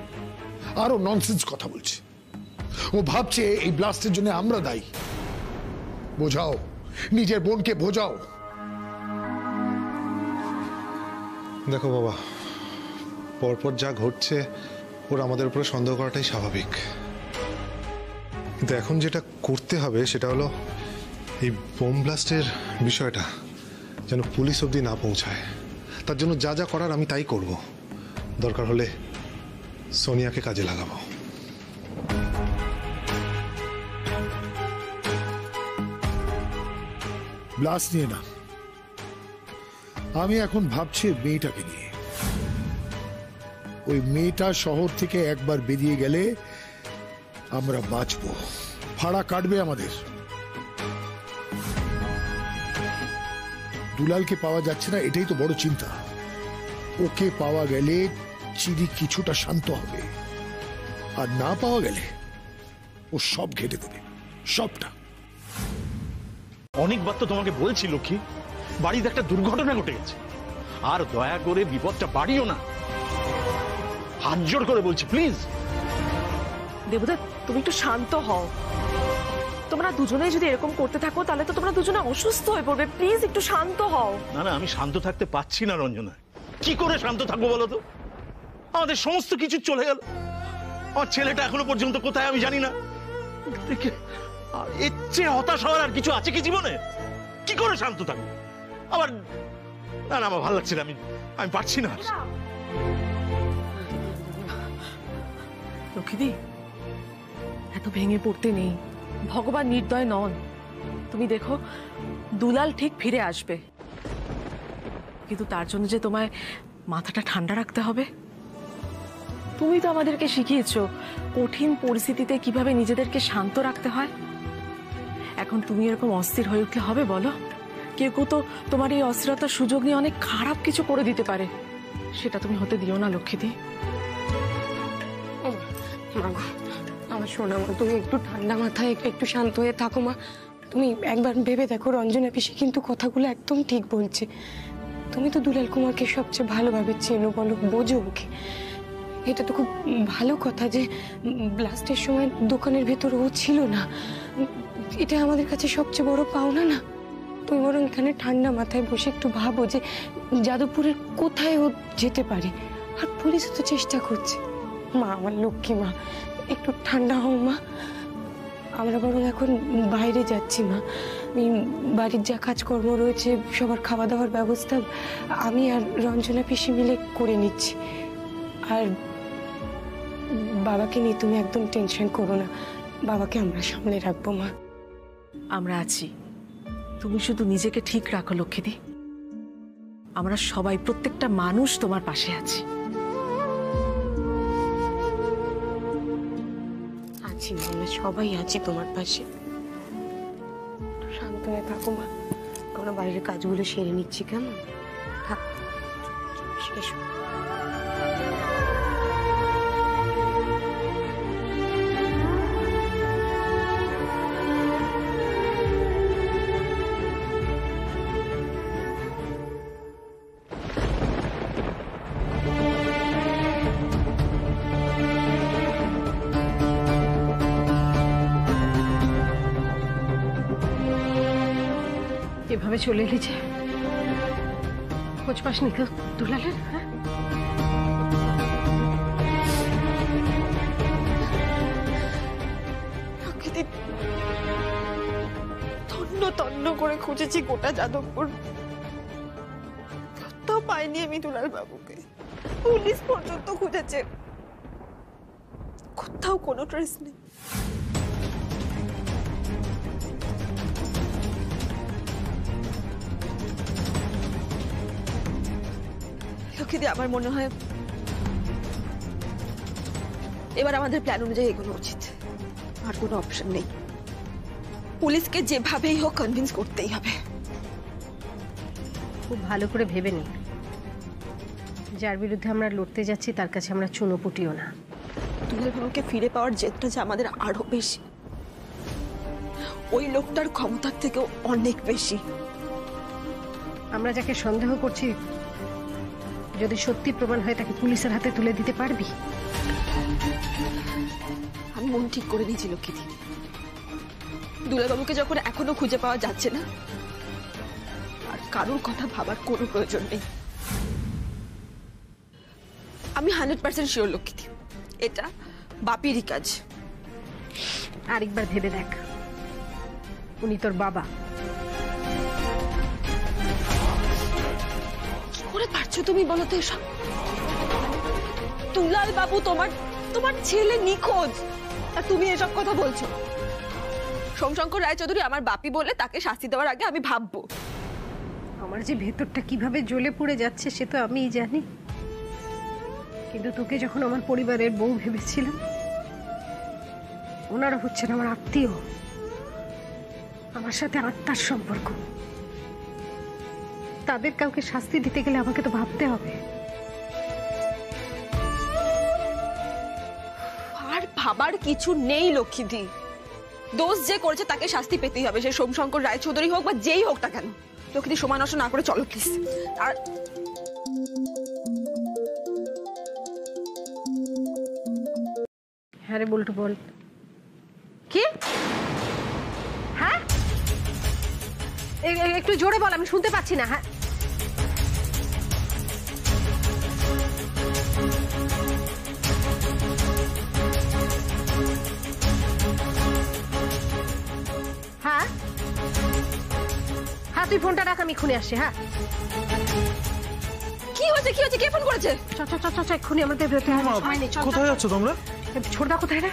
আরো ননসেন্স কথা বলছে। ও ভাবছে এই ব্লাস্টের জন্য আমরা দায়ী। বোঝাও, নিজের বোনকে বোঝাও। দেখো বাবা, পরপর যা ঘটছে ওর আমাদের উপরে সন্দেহ করাটাই স্বাভাবিক, কিন্তু এখন যেটা করতে হবে সেটা হলো এই বোম ব্লাস্টের বিষয়টা যেন পুলিশ অবধি না পৌঁছায়। তার জন্য যা যা করার আমি তাই করব। দরকার হলে সোনিয়াকে কাজে লাগাবো। ব্লাস্ট নিয়ে না, আমি এখন ভাবছি মেয়েটাকে নিয়ে। ওই মেয়েটা শহর থেকে একবার বেরিয়ে গেলে আমরা বাঁচবো, ভাড়া কাটবে আমাদের। দুলালকে পাওয়া যাচ্ছে না, এটাই তো বড় চিন্তা। ওকে পাওয়া গেলে চিনি কিছুটা শান্ত হবে, আর না পাওয়া গেলে ও সব ঘেটে দেবে, সবটা। অনেকবার তো তোমাকে বলছি লক্ষ্মী, বাড়িতে একটা দুর্ঘটনা ঘটে গেছে, আর দয়া করে বিপদটা বাড়িও না। হাত জোর করে বলছি, প্লিজ। দেবদা, তুমি একটু শান্ত হও। তোমরা দুজনেই যদি এরকম করতে থাকো তাহলে তো তোমরা দুজনে অসুস্থ হয়ে পড়বে। প্লিজ একটু শান্ত হও। না না, আমি শান্ত থাকতে পারছি না রঞ্জনা। কি করে শান্ত থাকবো বলো তো? আমাদের সমস্ত কিছু চলে গেল, আমার ছেলেটা এখনো পর্যন্ত কোথায় আমি জানি না। এর চেয়ে হতাশ হওয়ার আর কিছু আছে কি জীবনে? কি করে শান্ত থাকবো আবার? না না, আমার ভালো লাগছে না, আমি পারছি না। লক্ষ্মীদি, এত ভেঙে পড়তে নেই। ভগবান নির্দয় নন। তুমি দেখো দুলাল ঠিক ফিরে আসবে, কিন্তু তার জন্য যে তোমায় মাথাটা ঠান্ডা রাখতে হবে। তুমি তো আমাদেরকে শিখিয়েছো কঠিন পরিস্থিতিতে কিভাবে নিজেদেরকে শান্ত রাখতে হয়। এখন তুমি এরকম অস্থির হয়ে উঠলে হবে বলো? কেউ কেউ তো তোমার এই অস্থিরতার সুযোগ নিয়ে অনেক খারাপ কিছু করে দিতে পারে, সেটা তুমি হতে দিও না লক্ষ্মীদি। আমার সোনা মা, তুমি একটু ঠান্ডা মাথায় একটু শান্ত হয়ে থাকো মা। তুমি একবার ভেবে দেখো, রঞ্জনা পিসি কিন্তু কথাগুলো একদম ঠিক বলছে। তুমি তো দুলাল কুমারকে সবচেয়ে ভালোভাবে চেনো, বলো, বোঝো ওকে। এটা তো খুব ভালো কথা যে ব্লাস্টের সময় দোকানের ভেতর ও ছিল না। এটা আমাদের কাছে সবচেয়ে বড় পাওনা না? তুমি বরং এখানে ঠান্ডা মাথায় বসে একটু ভাবো যে যাদবপুরের কোথায় ও যেতে পারে। আর পুলিশও তো চেষ্টা করছে। মা, আমার লক্ষ্মী মা, একটু ঠান্ডা হও মা। আমরা বরং এখন বাইরে যাচ্ছি মা। বাড়ির যা কাজকর্ম রয়েছে, সবার খাওয়া দাওয়ার ব্যবস্থা আমি আর রঞ্জনা পিসি মিলে করে নিচ্ছি। আর বাবাকে নিয়ে তুমি একদম টেনশন করো না, বাবাকে আমরা সামলে রাখবো মা। আমরা আছি, তুমি শুধু নিজেকে ঠিক রাখো লক্ষ্মীদি। আমরা সবাই, প্রত্যেকটা মানুষ তোমার পাশে আছি। আছি, আমরা সবাই আছি তোমার পাশে। শান্ত হয়ে থাকো মা, আমরা বাইরের কাজগুলো সেরে নিচ্ছি, কেমন? থাক, শেষ। এভাবে চলে এলি যে, খোঁজ পাসনি তো দুলালের? হ্যাঁ, তন্ন তন্ন করে খুঁজেছি গোটা যাদবপুর, কোথাও পাইনি আমি দুলাল বাবুকে। পুলিশ পর্যন্ত খুঁজেছে, কোথাও কোনো ট্রেস নেই। লক্ষ্মীদি, আমার মনে হয় এবার আমাদের প্ল্যান অনুযায়ী এগোনো উচিত। আর কোনো অপশন নেই, পুলিশকে যেভাবেই হোক কনভিন্স করতেই হবে। খুব ভালো করে ভেবে নিন, যার বিরুদ্ধে আমরা লড়তে যাচ্ছি তার কাছে আমরা চুনোপুটিও না। দুলাল বাবুকে ফিরে পাওয়ার জেদটা যে আমাদের আরো বেশি, ওই লোকটার ক্ষমতার থেকেও অনেক বেশি। আমরা যাকে সন্দেহ করছি যদি সত্যি প্রমাণ হয়, তাকে পুলিশের হাতে তুলে দিতে পারবি? আমি মন ঠিক করে নিয়েছি লক্ষ্মীদি, দুলাল বাবুকে যখন এখনো খুঁজে পাওয়া যাচ্ছে না, আর কারোর কথা ভাবার কোনো প্রয়োজন নেই। আমি 100% শিওর লক্ষ্মীদি, এটা বাপিরই কাজ। আরেকবার ভেবে দেখ, উনি তোর বাবা। কি করে পারছো তুমি বলো তো এসব? দুলাল বাবু তোমার ছেলে নিখোঁজ, আর তুমি এসব কথা বলছো? সোমশঙ্কর রায়চৌধুরী আমার বাপি বলে তাকে শাস্তি দেওয়ার আগে আমি ভাববো। আমার যে ভেতরটা কিভাবে জ্বলে পড়ে যাচ্ছে সে তো আমিই জানি, কিন্তু তোকে যখন আমার পরিবারের বউ ভেবেছিলাম, ওনারা হচ্ছেন আমার আত্মীয়, আমার সাথে আত্মার সম্পর্ক। তাদের কাউকে শাস্তি দিতে গেলে আমাকে তো ভাবতে হবে। আর ভাবার কিছু নেই লক্ষ্মীদি, দোষ যে করেছে তাকে শাস্তি পেতেই হবে, সে সোমশঙ্কর রায়চৌধুরী হোক বা যেই হোক না কেন। লক্ষ্মীদি, সময় নষ্ট না করে চলো প্লিজ। আর হ্যাঁ রে বল্টু, বল। কি? হ্যাঁ, একটু জোরে বল, আমি শুনতে পাচ্ছি না। হ্যাঁ, হ্যাঁ হ্যাঁ, তুই ফোনটা রাখ, আমি এক্ষুনি আসছি। হ্যাঁ, কি হয়েছে? কে ফোন করেছে? এক্ষুনি আমাদের কোথায় যাচ্ছ তোমরা? ছোটদা কোথায় রে?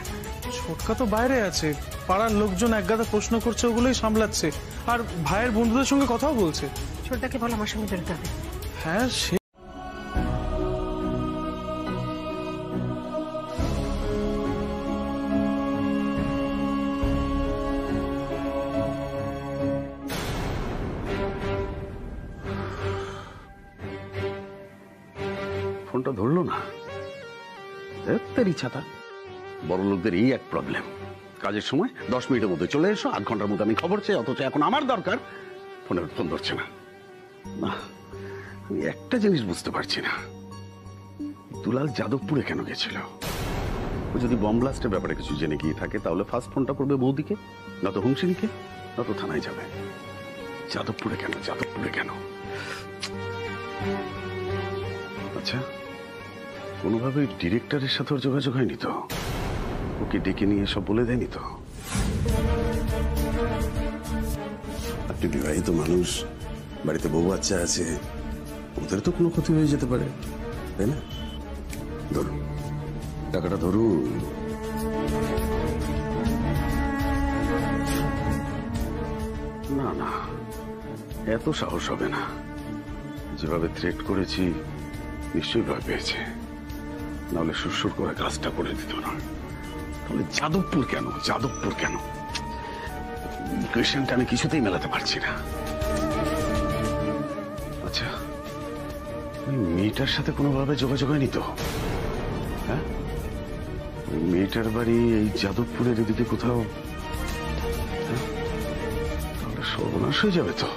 ছোটকা তো বাইরে আছে, পাড়ার লোকজন একগাদা প্রশ্ন করছে, ওগুলোই সামলাচ্ছে, আর ভাইয়ের বন্ধুদের সঙ্গে কথাও বলছে। ছোটদাকে বল আমার সঙ্গে বেরোতে হবে। হ্যাঁ সে ফোনটা ধরলো না। ছাতা বড় লোকদের এই এক প্রবলেম, কাজের সময় 10 মিনিটের মধ্যে চলে এসো, 8 ঘন্টার মধ্যে আমি খবর চাই, অথচ এখন আমার দরকার, ফোন ধরছে না। না, আমি একটা জিনিস বুঝতে পারছি না, দুলাল যাদবপুরে কেন গেছিল? ও যদি বম ব্লাস্টের ব্যাপারে কিছু জেনে গিয়ে থাকে তাহলে ফার্স্ট ফোনটা করবে বৌদিকে, নয়তো হুংসিনীকে, নয়তো থানায় যাবে। যাদবপুরে কেন? যাদবপুরে কেন? আচ্ছা, কোনোভাবে ডিরেক্টরের সাথে ওর যোগাযোগ হয়নি তো? ওকে ডেকে নিয়ে সব বলে দেয়নি তো? আপনি বিবাহিত মানুষ, বাড়িতে বউ বাচ্চা আছে, ওদের তো কোনো ক্ষতি হয়ে যেতে পারে, তাই না? ধরুন টাকাটা, ধরুন। না না, এত সাহস হবে না। যেভাবে থ্রেট করেছি নিশ্চয়ই ভয় পেয়েছে, নাহলে সুরসুর করে কাজটা করে দিত না। তাহলে যাদবপুর কেন? যাদবপুর কেন? কোয়েশ্চেনটা আমি কিছুতেই মেলাতে পারছি না। আচ্ছা, ওই মেয়েটার সাথে কোনোভাবে যোগাযোগ হয়নি তো? হ্যাঁ, ওই মেয়েটার বাড়ি এই যাদবপুরের এদিকে কোথাও, তাহলে সর্বনাশ হয়ে যাবে তো।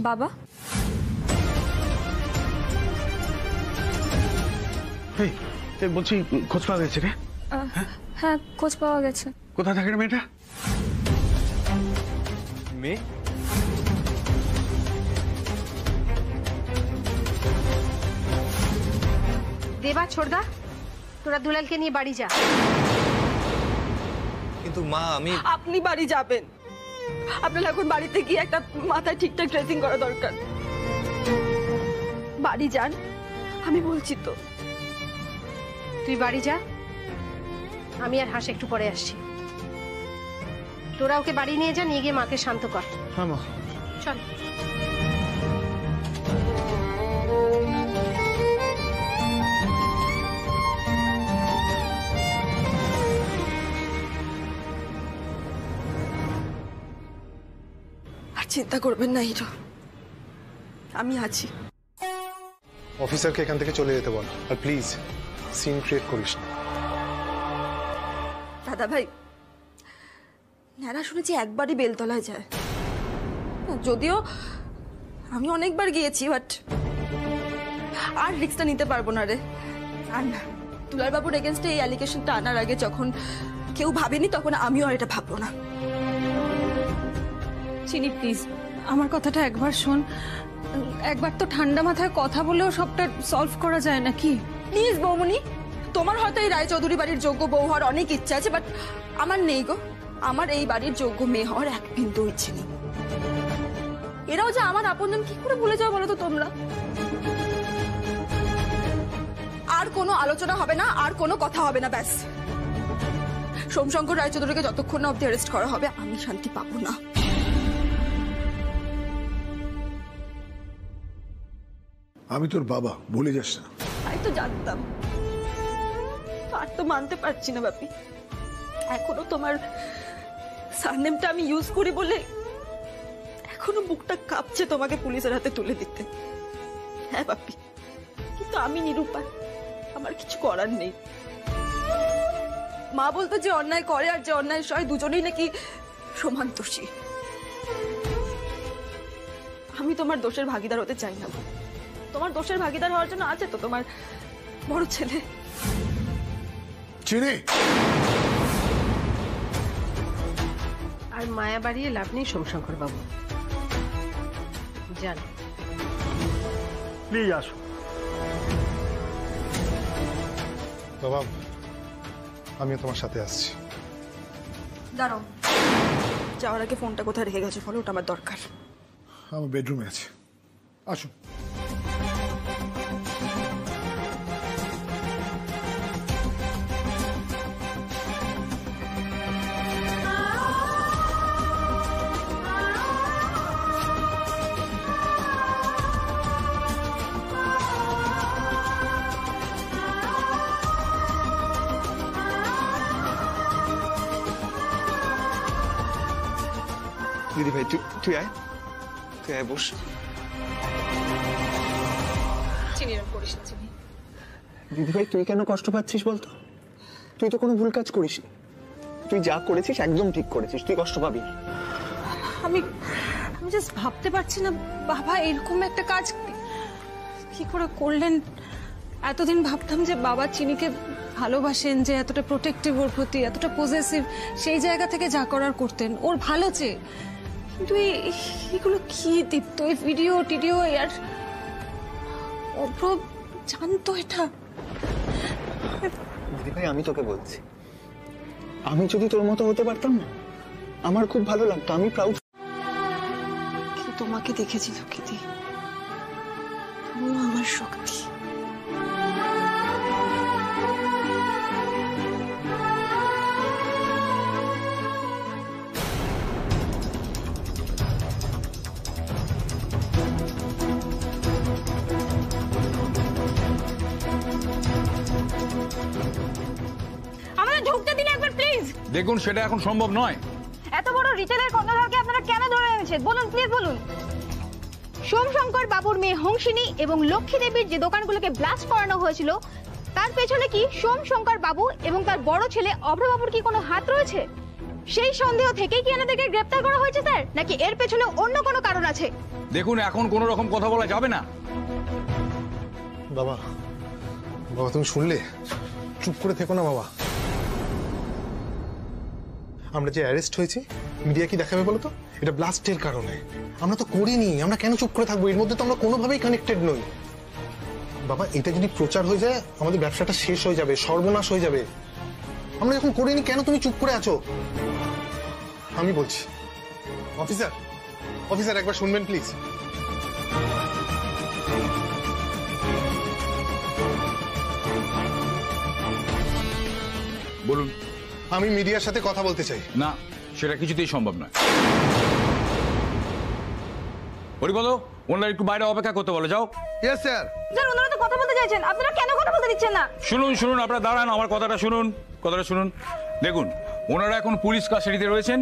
বাবা, বলছি খোঁজ পাওয়া গেছে রে? হ্যাঁ খোঁজ পাওয়া গেছে। কোথায় থাকে রে মেয়েটা? মেয়ে দেবা, ছোটদা, তোরা দুলালকে নিয়ে বাড়ি যা। কিন্তু মা, আমি... আপনি বাড়ি যাবেন, আপনার এখন বাড়িতে গিয়ে একটা মাথায় ঠিকঠাক ড্রেসিং করা দরকার। বাড়ি যান, আমি বলছি তো। তুই বাড়ি যা, আমি আর হাস একটু পরে আসছি। তোরা ওকে বাড়ি নিয়ে যা, নিয়ে গিয়ে মাকে শান্ত কর। হ্যাঁ মা, চল। আর চিন্তা করবেন না হিরো, আমি আছি। অফিসারকে এখান থেকে চলে যেতে বল, আর প্লিজ সিন ক্রিয়েট করিস না। দাদা ভাই, ন্যাড়া শুনেছি একবারই বেলতলায় যায়, যদিও আমি অনেকবার গিয়েছি, বাট আর রিস্কটা নিতে পারবো না রে। আর না, দুলাল বাবুর এগেনস্টে এই অ্যালিগেশনটা আনার আগে যখন কেউ ভাবেনি, তখন আমিও আর এটা ভাববো না। চিনি প্লিজ, আমার কথাটা একবার শোন। একবার তো ঠান্ডা মাথায় কথা বলেও সবটা সলভ করা যায় নাকি? প্লিজ বৌমনি, তোমার হয়তো এই রায়চৌধুরী বাড়ির যোগ্য বউ হওয়ার অনেক ইচ্ছা আছে, বাট আমার নেই গো। আমার এই বাড়ির যোগ্য মেয়ে হওয়ার এক বিন্দু ইচ্ছে নেই। এরাও যে আমার আপনজন, কি করে ভুলে যাও বলো তো তোমরা? আর কোনো আলোচনা হবে না, আর কোনো কথা হবে না, ব্যাস। সোমশঙ্কর রায়চৌধুরীকে যতক্ষণ না অব্দি অ্যারেস্ট করা হবে, আমি শান্তি পাবো না। আমি তোর বাবা, ভুলে যাস না। তাই তো জানতাম, আর তো মানতে পারছি না বাপি। এখনো তোমার সারনেমটা আমি ইউজ করি বলে এখনো বুকটা কাঁপছে তোমাকে পুলিশের হাতে তুলে দিতে। হ্যাঁ বাপি, কিন্তু আমি নিরুপায়, আমার কিছু করার নেই। মা বলতো যে অন্যায় করে আর যে অন্যায় সয় দুজনেই নাকি সমান দোষী। আমি তোমার দোষের ভাগিদার হতে চাই না। তোমার দোষের ভাগিদার হওয়ার জন্য আছে তো তোমার বড় ছেলে। চিনি। আর মায়া বাড়িয়ে লাভ নেই সোমশঙ্কর বাবু, যান প্লিজ আসো। বাবা, আমিও তোমার সাথে আসছি। দাঁড়াও, যাওয়ার আগে ফোনটা কোথায় রেখে গেছো বলো, ওটা আমার দরকার। আমার বেডরুমে আছে, আসুন। দিদি ভাই তুই আয়, তুই আয় বস। দিদি ভাই তুই কেন কষ্ট পাচ্ছিস বলতো? তুই তো কোনো ভুল কাজ করিস, তুই যা করেছিস একদম ঠিক করেছিস, তুই কষ্ট পাবি। আমি জাস্ট ভাবতে পারছি না বাবা এরকম একটা কাজ কি করে করলেন। এতদিন ভাবতাম যে বাবা চিনিকে ভালোবাসেন, যে এতটা প্রোটেক্টিভ ওর প্রতি, এতটা পজেসিভ, সেই জায়গা থেকে যা করার করতেন ওর ভালো চেয়ে। কিন্তু এগুলো কি দীপ্ত, এই ভিডিও টিডিও, আর অভ্র জানতো এটা? দিদি ভাই আমি তোকে বলছি, আমি যদি তোর মতো হতে পারতাম না আমার খুব ভালো লাগতো, আমি প্রাউড। কিন্তু তোমাকে দেখেছি লক্ষ্মীদি, তুমি আমার শক্তি। দেখুন সেটা এখন সম্ভব নয়। এত বড় রিটেলের কর্ণধারকে আপনারা কেন ধরে এনেছেন বলুন, প্লিজ বলুন। সোমশঙ্কর বাবুর মেয়ে হংসিনী এবং লক্ষ্মী দেবীর যে দোকানগুলোকে ব্লাস্ট করানো হয়েছিল তার পেছনে কি সোমশঙ্কর বাবু এবং তার বড় ছেলে অভ্রবাবুর কি কোনো হাত রয়েছে? সেই সন্দেহ থেকেই কি এনাদেরকে গ্রেফতার করা হয়েছে স্যার, নাকি এর পেছনে অন্য কোনো কারণ আছে? দেখুন এখন কোনো রকম কথা বলা যাবে না। বাবা বাবা তুমি শুনলে? চুপ করে থেকো না বাবা। আমরা যে অ্যারেস্ট হয়েছি মিডিয়া কি দেখাবে বলো তো? এটা ব্লাস্টের কারণে। আমরা তো করিনি, আমরা কেন চুপ করে থাকবো? এর মধ্যে তো আমরা কোনোভাবেই কানেক্টেড নই বাবা। এটা যদি প্রচার হয়ে যায় আমাদের ব্যবসাটা শেষ হয়ে যাবে, সর্বনাশ হয়ে যাবে। আমরা যখন করিনি কেন তুমি চুপ করে আছো? আমি বলছি অফিসার, অফিসার একবার শুনবেন প্লিজ। বলুন। আমি মিডিয়ার সাথে কথা বলতে চাই। না, সেটা কিছুতেই সম্ভব নয়। হরিপদ, ওনারা একটু বাইরে অপেক্ষা করতে বলো, যাও। Yes sir. স্যার ওনারা তো কথা বলতে চাইছেন, আপনারা কেন কথা বলতে দিচ্ছেন না? শুনুন শুনুন, আপনারা দাঁড়ান, আমার কথাটা শুনুন, কথাটা শুনুন। দেখুন ওনারা এখন পুলিশ কাস্টাডিতে রয়েছেন,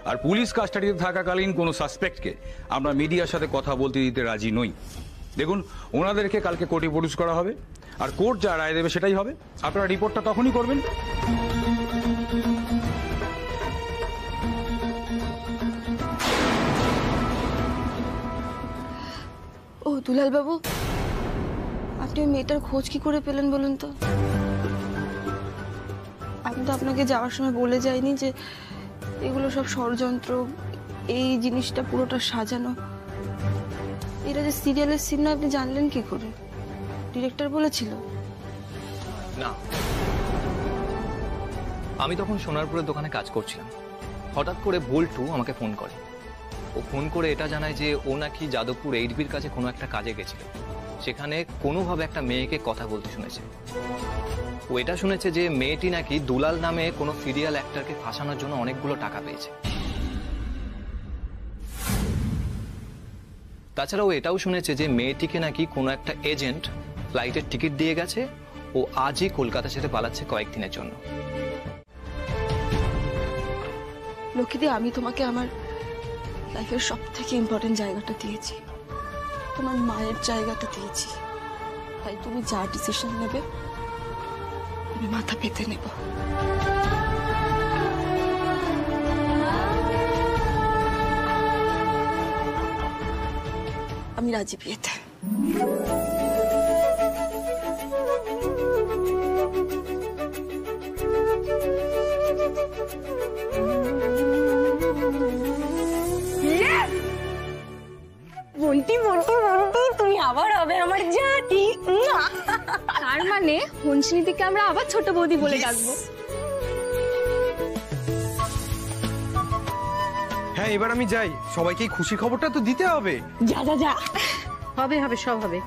আর পুলিশ কাস্টাডিতে থাকাকালীন কোনো সাসপেক্টকে আমরা মিডিয়ার সাথে কথা বলতে দিতে রাজি নই। দেখুন ওনাদেরকে কালকে কোর্টে প্রডিউস করা হবে, আর কোর্ট যা রায় দেবে সেটাই হবে। আপনারা রিপোর্টটা তখনই করবেন। ও দুলাল বাবু, আপনি ওই মেয়েটার খোঁজ কি করে পেলেন বলুন তো? আমি তো আপনাকে যাওয়ার সময় বলে যাইনি যে এগুলো সব ষড়যন্ত্র, এই জিনিসটা পুরোটা সাজানো। এটা যে সিরিয়ালের সিন না, আপনি জানলেন কি করে? ডিরেক্টর বলেছিল? না, আমি তখন সোনারপুরের দোকানে কাজ করছিলাম। হঠাৎ করে বল্টু আমাকে ফোন করে। ও ফোন করে এটা জানায় যে ও নাকি যাদবপুর এইচবির কাছে কোনো একটা কাজে গেছিল, সেখানে কোনোভাবে একটা মেয়েকে কথা বলতে শুনেছে। ও এটা শুনেছে যে মেয়েটি নাকি দুলাল নামে কোনো সিরিয়াল অ্যাক্টরকে ফাঁসানোর জন্য অনেকগুলো টাকা পেয়েছে। তাছাড়া ও এটাও শুনেছে যে মেয়েটিকে নাকি কোনো একটা এজেন্ট ফ্লাইটের টিকিট দিয়ে গেছে, ও আজই কলকাতা ছেড়ে পালাচ্ছে কয়েকদিনের জন্য। লক্ষ্মীদি, আমি তোমাকে আমার লাইফের সব থেকে ইম্পর্টেন্ট জায়গাটা দিয়েছি, তোমার মায়ের জায়গাটা দিয়েছি। তাই তুমি যা ডিসিশন নেবে আমি মাথা পেতে নেব। আমি রাজি বিয়েতে। বন্টি বন্টি বন্টি, তুমি আবার হবে আমার জাতি। তার মানে হংসিনীদিকে আমরা আবার ছোট বৌদি বলে ডাকবো। হ্যাঁ এবার আমি যাই, সবাইকে এই খুশির খবরটা তো দিতে হবে। যা যা যা, হবে হবে সব হবে।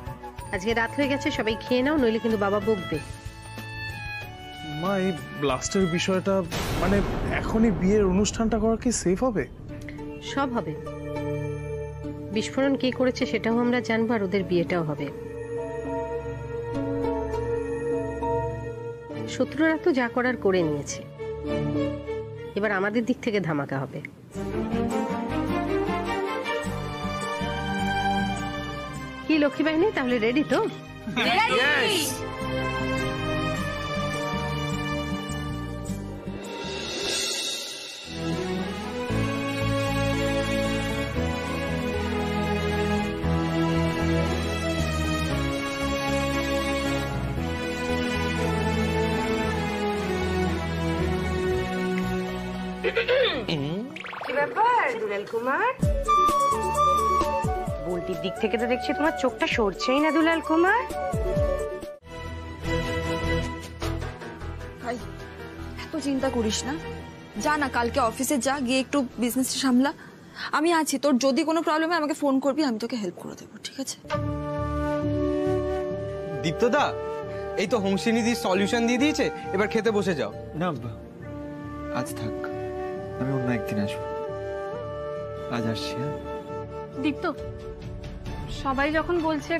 আজকে রাত হয়ে গেছে, সবাই খেয়ে নাও, নইলে কিন্তু বাবা বকবে। মা এই ব্লাস্টের বিষয়টা মানে এখনই বিয়ের অনুষ্ঠানটা করা কি সেফ হবে? সব হবে, বিস্ফোরণ কে করেছে সেটাও আমরা জানবো, আর ওদের বিয়েটাও হবে। শত্রুরা তো যা করার করে নিয়েছে, এবার আমাদের দিক থেকে ধামাকা হবে। কি লক্ষ্মী বাহিনী, তাহলে রেডি তো? কি ব্যাপার দুলাল কুমার? বলটির দিক থেকে তো দেখছি তোমার চোখটা সরছেই না দুলাল কুমার। ভাই এত চিন্তা করিস না, যা না কালকে অফিসে যা, গিয়ে একটু বিজনেসটা সামলা। আমি আছি, তোর যদি কোনো প্রবলেম হয় আমাকে ফোন করবি, আমি তোকে হেল্প করে দেবো, ঠিক আছে? দীপ্তদা, এই তো হংসিনীদি সলিউশন দিয়ে দিয়েছে, এবার খেতে বসে যাও। না আজ থাক, আমি অন্য একদিন আসবো, আজ আসছি। দীপ্ত, সবাই যখন বলছে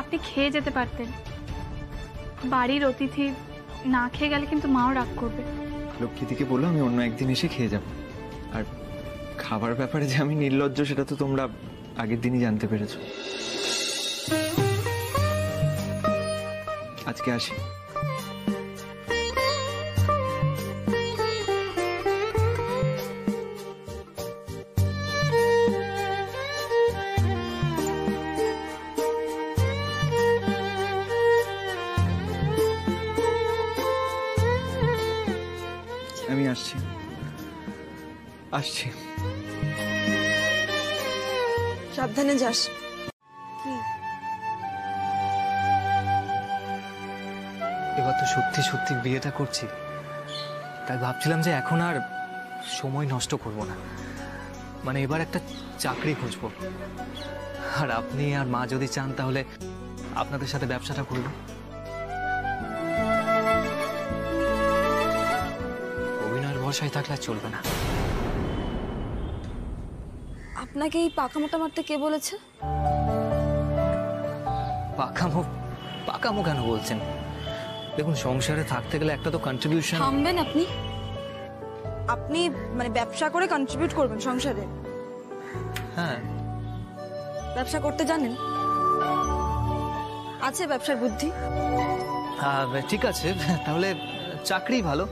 আপনি খেয়ে যেতে পারতেন, বাড়ির অতিথি না খেয়ে গেলে কিন্তু মাও রাগ করবে। লক্ষ্মীদিকে বললো আমি অন্য একদিন এসে খেয়ে যাব। আর খাবার ব্যাপারে যে আমি নির্লজ্জ সেটা তো তোমরা আগের দিনই জানতে পেরেছো। আজকে আসি। আমি আসছি আসছি। সাবধানে যাস। এবার তো সত্যি সত্যি বিয়েটা করছি, তাই ভাবছিলাম যে এখন আর সময় নষ্ট করব না, মানে এবার একটা চাকরি খুঁজবো। আর আপনি আর মা যদি চান তাহলে আপনাদের সাথে ব্যবসাটা করব। অভিনয়ের ভরসায় থাকলে আর চলবে না। আপনাকে এই পাকামোটা মারতে কে বলেছে? পাকামো পাকামো কেন বলছেন? দেখুন, সংসারে থাকতে গেলে একটা তো কন্ট্রিবিউশন। থামবেন আপনি? আপনি মানে ব্যবসা করে কন্ট্রিবিউট করবেন সংসারে? হ্যাঁ। ব্যবসা করতে জানেন? আছে ব্যবসার বুদ্ধি? ঠিক আছে, তাহলে চাকরি ভালো,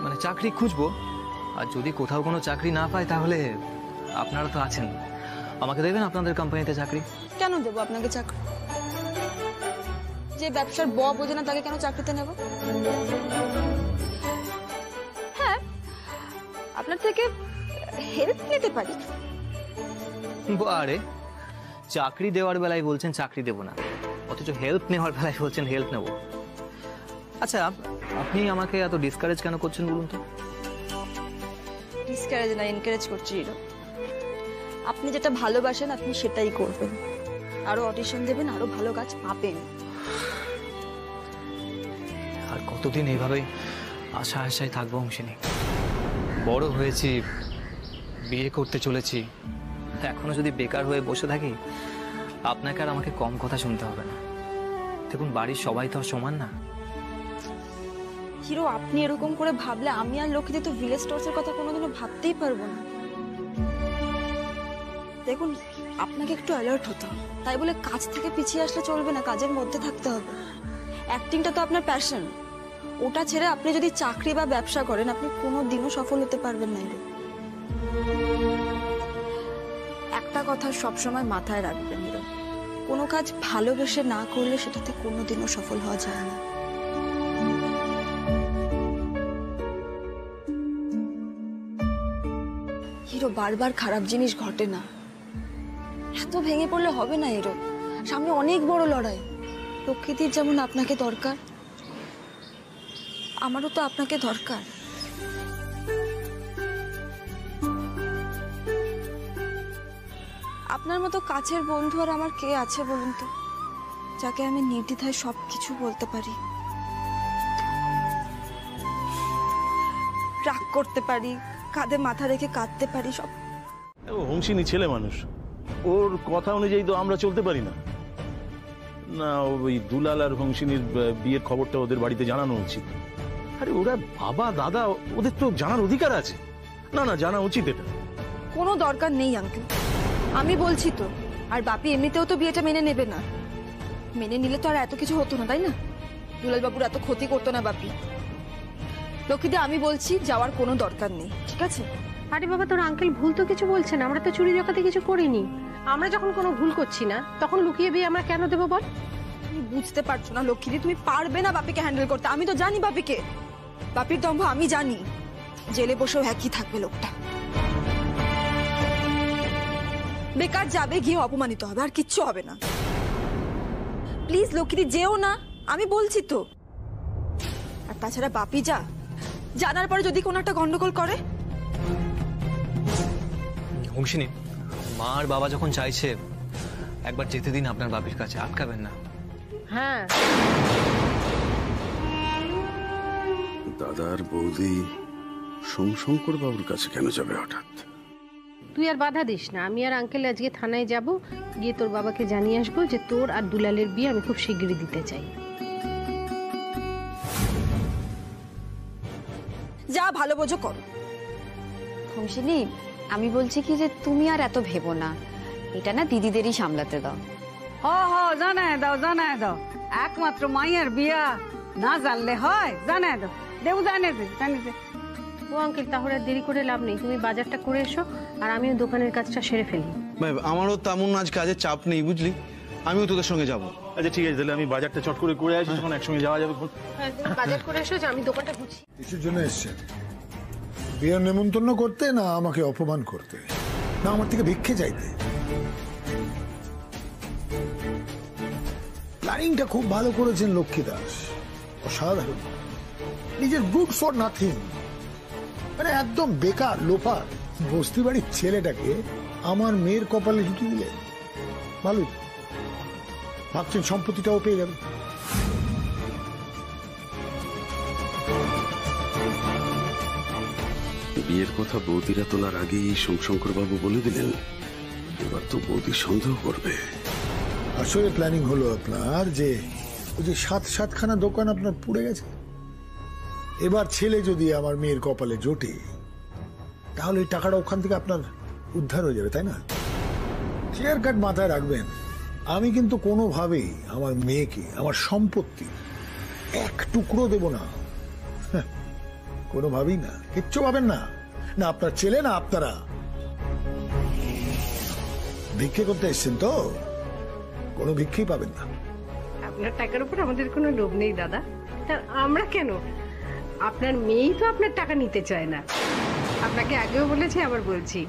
মানে চাকরি খুঁজবো। আর যদি কোথাও কোনো চাকরি না পাই তাহলে আপনারা তো আছেন, আমাকে দেবেন আপনাদের কোম্পানিতে চাকরি। কেন দেবো আপনাকে চাকরি? যে ব্যবসার ব বোঝে না তাকে কেন চাকরিতে নেব? হ্যাঁ, আপনার থেকে হেল্প নিতে পারি। আরে চাকরি দেওয়ার বেলায় বলছেন চাকরি দেব না, অথচ হেল্প নেওয়ার বেলায় বলছেন হেল্প নেব। আচ্ছা, আপনি আমাকে এত ডিসকারেজ কেন করছেন বলুন তো? ডিসকারেজ না, এনকারেজ করছি। আপনি যেটা ভালোবাসেন আপনি সেটাই করবেন, আরো অডিশন দেবেন, আরো ভালো কাজ পাবেন। আর কতদিন এইভাবে আশা আশায় থাকবো হংসিনী? বড় হয়েছি, বিয়ে করতে চলেছি, এখনো যদি বেকার হয়ে বসে থাকি আপনাকে আর আমাকে কম কথা শুনতে হবে না। দেখুন, বাড়ির সবাই তো আর সমান না। হিরো, আপনি এরকম করে ভাবলে আমি আর লক্ষ্মীদি তো ভিলেজ স্টোর্সের কথা কোনোদিনও ভাবতেই পারবো না। দেখুন, আপনাকে একটু অ্যালার্ট হতে হবে, তাই বলে কাজ থেকে পিছিয়ে আসলে চলবে না, কাজের মধ্যে থাকতে হবে। অ্যাক্টিংটা তো আপনার প্যাশন, ওটা ছেড়ে আপনি যদি চাকরি বা ব্যবসা করেন আপনি কোনোদিনও সফল হতে পারবেন না। একটা কথা সবসময় মাথায় রাখবেন হিরো, কোনো কাজ ভালোবেসে না করলে সেটাতে কোনোদিনও সফল হওয়া যায় না। হিরো, বারবার খারাপ জিনিস ঘটে না, এত ভেঙে পড়লে হবে না হিরো। সামনে অনেক বড় লড়াই। লক্ষ্মীদির যেমন আপনাকে দরকার, আমারও তো আপনাকে দরকার। আপনার মতো কাছের বন্ধু আর আমার কে আছে বলুন তো, যাকে আমি নির্দ্বিধায় সবকিছু বলতে পারি, রাগ করতে পারি, কাঁধে মাথা রেখে কাঁদতে পারি, সব। ও হংসিনী ছেলে মানুষ, ওর কথা অনুযায়ী তো আমরা চলতে পারি না। না, ওই দুলাল আর হংসিনীর বিয়ের খবরটা ওদের বাড়িতে জানানো উচিত। আরে ওরা বাবা দাদা, ওদের তো জানার অধিকার আছে। না না, জানা উচিত এটা। কোনো দরকার নেই আঙ্কেল, আমি বলছি তো। আর বাপি এমনিতেও তো বিয়েটা মেনে নেবে না, মেনে নিলে তো আর এত কিছু হতো না, তাই না? দুলাল বাবুর এত ক্ষতি করতো না বাপি। লক্ষ্মীদা, আমি বলছি যাওয়ার কোনো দরকার নেই, ঠিক আছে? আরে বাবা, তোর আঙ্কেল ভুল তো কিছু বলছে না, আমরা তো চুরি ডাকাতি কিছু করিনি। আমরা যখন কোনো ভুল করছি না তখন লুকিয়ে বিয়ে আমরা কেন দেবো বল? তুমি বুঝতে পারছো না লক্ষ্মীদি, তুমি পারবে না বাপিকে হ্যান্ডেল করতে। আমি তো জানি বাপিকে, বাপির দম্ভ আমি জানি। জেলে বসেও একই থাকবে লোকটা, বেকার যাবে, গিয়ে অপমানিত হবে, আর কিচ্ছু হবে না। প্লিজ লক্ষ্মীদি, যেও না, আমি বলছি তো। আর তাছাড়া বাপি জানার পরে যদি কোনো একটা গন্ডগোল করে। হংসিনী, মা আর বাবা যখন চাইছে একবার যেতে দিন আপনার বাপির কাছে, আটকাবেন না। হ্যাঁ, দাদার বৌদি সোমশঙ্কর বাবুর কাছে কেন যাবে হঠাৎ? তুই আর বাধা দিস না। আমি আর আঙ্কেল আজকে থানায় যাব, গিয়ে তোর বাবাকে জানিয়ে আসবো যে তোর আর দুলালের বিয়ে আমি খুব শিগগিরই দিতে চাই। যা ভালো বোঝো করো। হংসিনী, আমি বলছি কি যে তুমি আর এত ভেবো না, এটা না দিদিদেরই সামলাতে দাও। জানায় দাও, একমাত্র মাইয়ার বিয়া না জানলে হয়? জানায় দাও, দেবু জানে দে। ও আঙ্কেল, তাহলে আর দেরি করে লাভ নেই, তুমি বাজারটা করে এসো আর আমিও দোকানের কাজটা সেরে ফেলি। ভাই, আমারও তেমন আজ কাজের চাপ নেই, বুঝলি? আমিও তোদের সঙ্গে যাব। আচ্ছা ঠিক আছে, তাহলে আমি বাজারটা চট করে আসি, তখন একসঙ্গে যাওয়া যাবে। হ্যাঁ, তুমি বাজার করে এসো, যে আমি দোকানটা গুছি। কিছুর জন্য এসছে বিয়ের নেমন্তন্ন করতে, না আমাকে অপমান করতে, না আমার থেকে ভিক্ষে চাইতে? প্ল্যানিংটা খুব ভালো করেছেন লক্ষ্মী দাস, অসাধারণ। নিজের গুড ফর নাথিং, মানে একদম বেকার লোফার বস্তি বাড়ির ছেলেটাকে আমার মেয়ের কপালে জুটি দিলে। ভালোই ভাবছেন সম্পত্তিটাও পেয়ে যাবে। বিয়ের কথা বৌদিরা তোলার আগেই সোমশঙ্কর বাবু বলে দিলেন, এবার তো বৌদি সন্দেহ করবে। আসলে প্ল্যানিং হলো আপনার যে ওই যে সাতখানা দোকান আপনার পুড়ে গেছে, এবার ছেলে যদি আমার মেয়ের কপালে জোটে তাহলে এই টাকাটা ওখান থেকে আপনার উদ্ধার হয়ে যাবে, তাই না? ক্লিয়ার কাট মাথায় রাখবেন, আমি কিন্তু কোনোভাবেই আমার মেয়েকে আমার সম্পত্তি এক টুকরো দেব না, কোনোভাবেই না। কিচ্ছু পাবেন না, না আপনার ছেলে না আপনারা। ভিক্ষে করতে এসছেন তো, কোনো ভিক্ষেই পাবেন না। আপনার টাকার উপর আমাদের কোনো লোভ নেই দাদা, তার আমরা কেন? আপনার মেয়েই তো আপনার টাকা নিতে চায় না। আপনাকে আগেও বলেছি, আবার বলছি,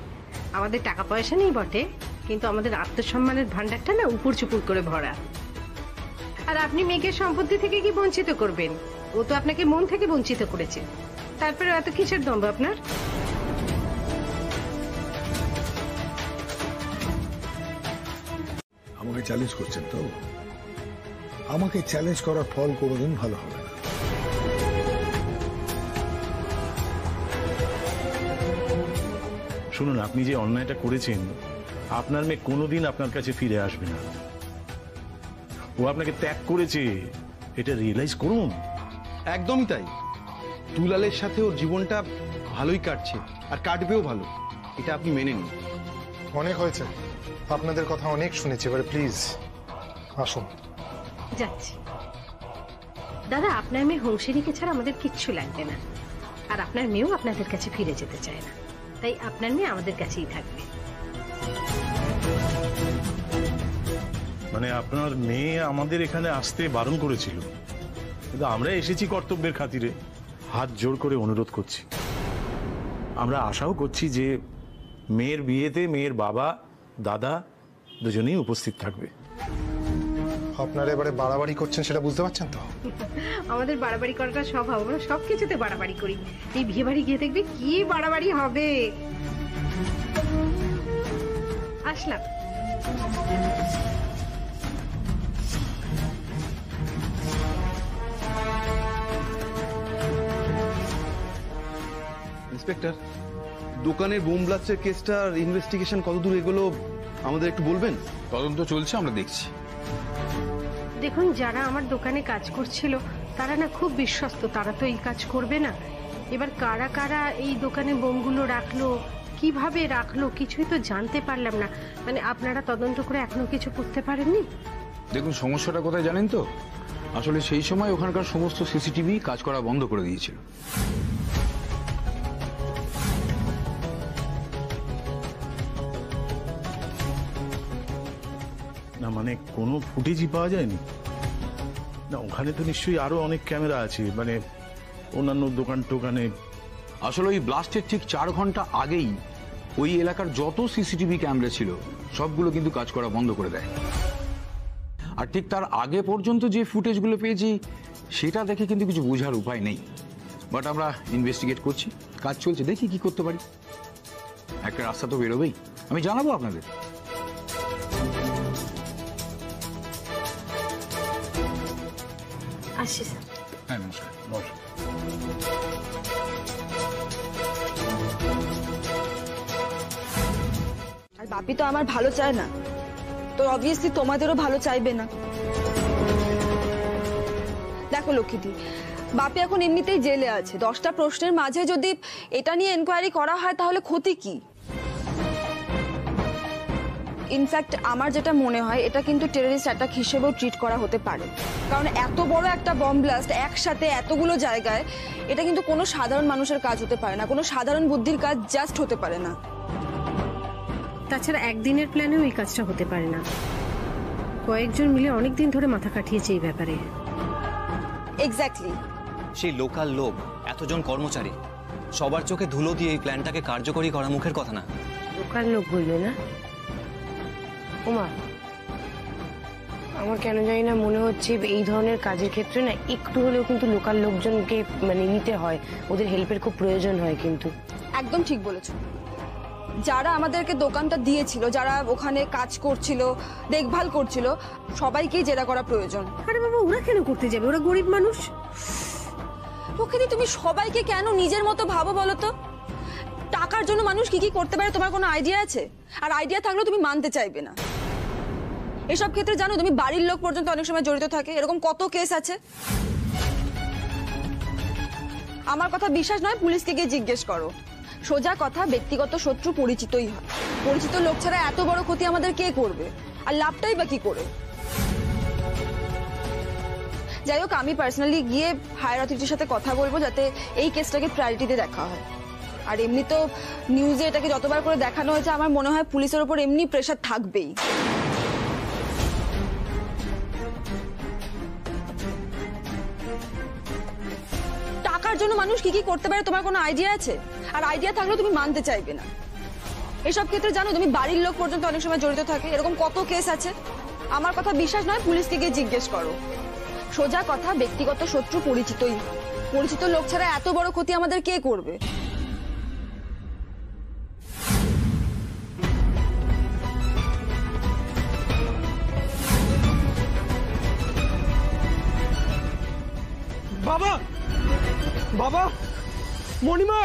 আমাদের টাকা পয়সা নেই বটে, কিন্তু আমাদের আত্মসম্মানের ভান্ডারটা না উপর চুপুর করে ভরা। আর আপনি মেয়েকে সম্পত্তি থেকে কি বঞ্চিত করবেন? ও তো আপনাকে মন থেকে বঞ্চিত করেছে, তারপরে এত কিসের দম্ভ আপনার? আমাকে চ্যালেঞ্জ করছেন তো? আমাকে চ্যালেঞ্জ করার ফল কোনোদিন ভালো হবে না। শুনুন, আপনি যে অন্যায়টা করেছেন, আপনার মেয়ে কোনোদিন আপনার কাছে ফিরে আসবে না। ও আপনাকে ত্যাগ করেছে, এটা রিয়েলাইজ করুন। একদমই তাই। দুলালের সাথে ওর জীবনটা ভালোই কাটছে, আর কাটবেও ভালো, এটা আপনি মেনে নিন। অনেক হয়েছে, আপনাদের কথা অনেক শুনেছি, এবারে প্লিজ আসুন। যাচ্ছি দাদা, আপনার মেয়ে হংসিনীকে ছাড়া আমাদের কিচ্ছু লাগবে না, আর আপনার মেয়েও আপনাদের কাছে ফিরে যেতে চায় না, তাই আপনার মেয়ে আমাদের কাছেই থাকবে। মানে আপনার মেয়ে আমাদের এখানে আসতে বারণ করেছিল, কিন্তু আমরা এসেছি কর্তব্যের খাতিরে। হাত জোর করে অনুরোধ করছি, আমরা আশাও করছি যে মেয়ের বিয়েতে মেয়ের বাবা দাদা দুজনেই উপস্থিত থাকবে। আপনারা এবারে বাড়াবাড়ি করছেন সেটা বুঝতে পারছেন তো? আমাদের বাড়াবাড়ি করাটা স্বভাব, আমরা সবকিছুতে বাড়াবাড়ি করি। এই বিয়ে বাড়ি গিয়ে দেখবি কি বাড়াবাড়ি হবে। আসলাম। ইন্সপেক্টর, দোকানের বোম ব্লাস্টের কেসটার ইনভেস্টিগেশন কতদূর এগুলো আমাদের একটু বলবেন? তদন্ত চলছে, আমরা দেখছি। দেখুন, যারা আমার দোকানে কাজ করছিল তারা না খুব বিশ্বস্ত, তারা তো এই কাজ করবে না। এবার কারা কারা এই দোকানে বোমগুলো রাখলো, কিভাবে রাখলো, কিছুই তো জানতে পারলাম না। মানে আপনারা তদন্ত করে এখনো কিছু করতে পারেননি? দেখুন, সমস্যাটা কোথায় জানেন তো? আসলে সেই সময় ওখানকার সমস্ত সিসিটিভি কাজ করা বন্ধ করে দিয়েছিল। না মানে কোনো ফুটেজই পাওয়া যায়নি? না ওখানে তো নিশ্চয়ই আরো অনেক ক্যামেরা আছে, মানে অন্যান্য দোকান টোকানে। আসলে ওই ব্লাস্টের ঠিক 4 ঘন্টা আগেই ওই এলাকার যত সিসিটিভি ক্যামেরা ছিল সবগুলো কিন্তু কাজ করা বন্ধ করে দেয়। আর ঠিক তার আগে পর্যন্ত যে ফুটেজগুলো পেয়েছি সেটা দেখে কিন্তু কিছু বোঝার উপায় নেই। বাট আমরা ইনভেস্টিগেট করছি, কাজ চলছে, দেখি কি করতে পারি। একটা রাস্তা তো বেরোবেই, আমি জানাবো আপনাদের। আসি স্যার। হ্যাঁ, নমস্কার। আর বাপি তো আমার ভালো চায় না, তো অবভিয়াসলি তোমাদেরও ভালো চাইবে না। দেখো লক্ষ্মীদি, বাপি এখন এমনিতেই জেলে আছে। 10টা প্রশ্নের মাঝে যদি এটা নিয়ে এনকোয়ারি করা হয় তাহলে ক্ষতি কি? ইনফ্যাক্ট আমার যেটা মনে হয় এটা কিন্তু টেররিস্ট অ্যাটাক হিসেবেও ট্রিট করা হতে পারে, কারণ এত বড় একটা বম ব্লাস্ট একসাথে এতগুলো জায়গায়, এটা কিন্তু কোনো সাধারণ মানুষের কাজ হতে পারে না, কোনো সাধারণ বুদ্ধির কাজ জাস্ট হতে পারে না। তাছাড়া একদিনের প্ল্যানেও এই কাজটা হতে পারে না, কয়েকজন মিলে অনেকদিন ধরে মাথা কাটিয়েছে এই ব্যাপারে। এক্স্যাক্টলি। সেই লোকাল লোক, এতজন কর্মচারী, সবার চোখে ধুলো দিয়ে এই প্ল্যানটাকে কার্যকরী করা মুখের কথা না। লোকাল লোক বললে না? ওমা, আমার কেন জানি না মনে হচ্ছে এই ধরনের কাজের ক্ষেত্রে না একটু হলেও কিন্তু লোকাল লোকজনকে মানে নিতে হয়, ওদের হেল্পের খুব প্রয়োজন হয়। কিন্তু একদম ঠিক বলেছো। যারা আমাদেরকে দোকানটা দিয়েছিল, যারা ওখানে কাজ করছিল, দেখভাল করছিল, সবাইকেই জেরা করা প্রয়োজন। আরে বাবা, ওরা কেন করতে যাবে? ওরা গরিব মানুষ। লক্ষ্মীদি, তুমি সবাইকে কেন নিজের মতো ভাবো বলো তো? টাকার জন্য মানুষ কি কি করতে পারে তোমার কোনো আইডিয়া আছে? আর আইডিয়া থাকলেও তুমি মানতে চাইবে না। এসব ক্ষেত্রে জানো তুমি, বাড়ির লোক পর্যন্ত অনেক সময় জড়িত থাকে। এরকম কত কেস আছে। আমার কথা বিশ্বাস নয়, পুলিশকে গিয়ে জিজ্ঞেস করো। সোজা কথা, ব্যক্তিগত শত্রু পরিচিতই হয়। পরিচিত লোক ছাড়া এত বড় ক্ষতি আমাদের কে করবে? আর লাভটাই বা কি করে? যাই হোক, আমি পার্সোনালি গিয়ে হায়ার অথরিটির সাথে কথা বলবো যাতে এই কেসটাকে প্রায়োরিটিতে দেখা হয়। আর এমনি তো নিউজে এটাকে যতবার করে দেখানো হয়েছে, আমার মনে হয় পুলিশের উপর এমনি প্রেশার থাকবেই। টাকার জন্য মানুষ কি কি করতে পারে তোমার কোনো আইডিয়া আছে? আর আইডিয়া থাকলেও তুমি মানতে চাইবে না। এসব ক্ষেত্রে জানো তুমি, বাড়ির লোক পর্যন্ত অনেক সময় জড়িত থাকে। এরকম কত কেস আছে। আমার কথা বিশ্বাস নয়, পুলিশকে গিয়ে জিজ্ঞেস করো। সোজা কথা, ব্যক্তিগত শত্রু পরিচিতই হয়। পরিচিত লোক ছাড়া এত বড় ক্ষতি আমাদের কে করবে? বাবা, বাবা, মণিমা,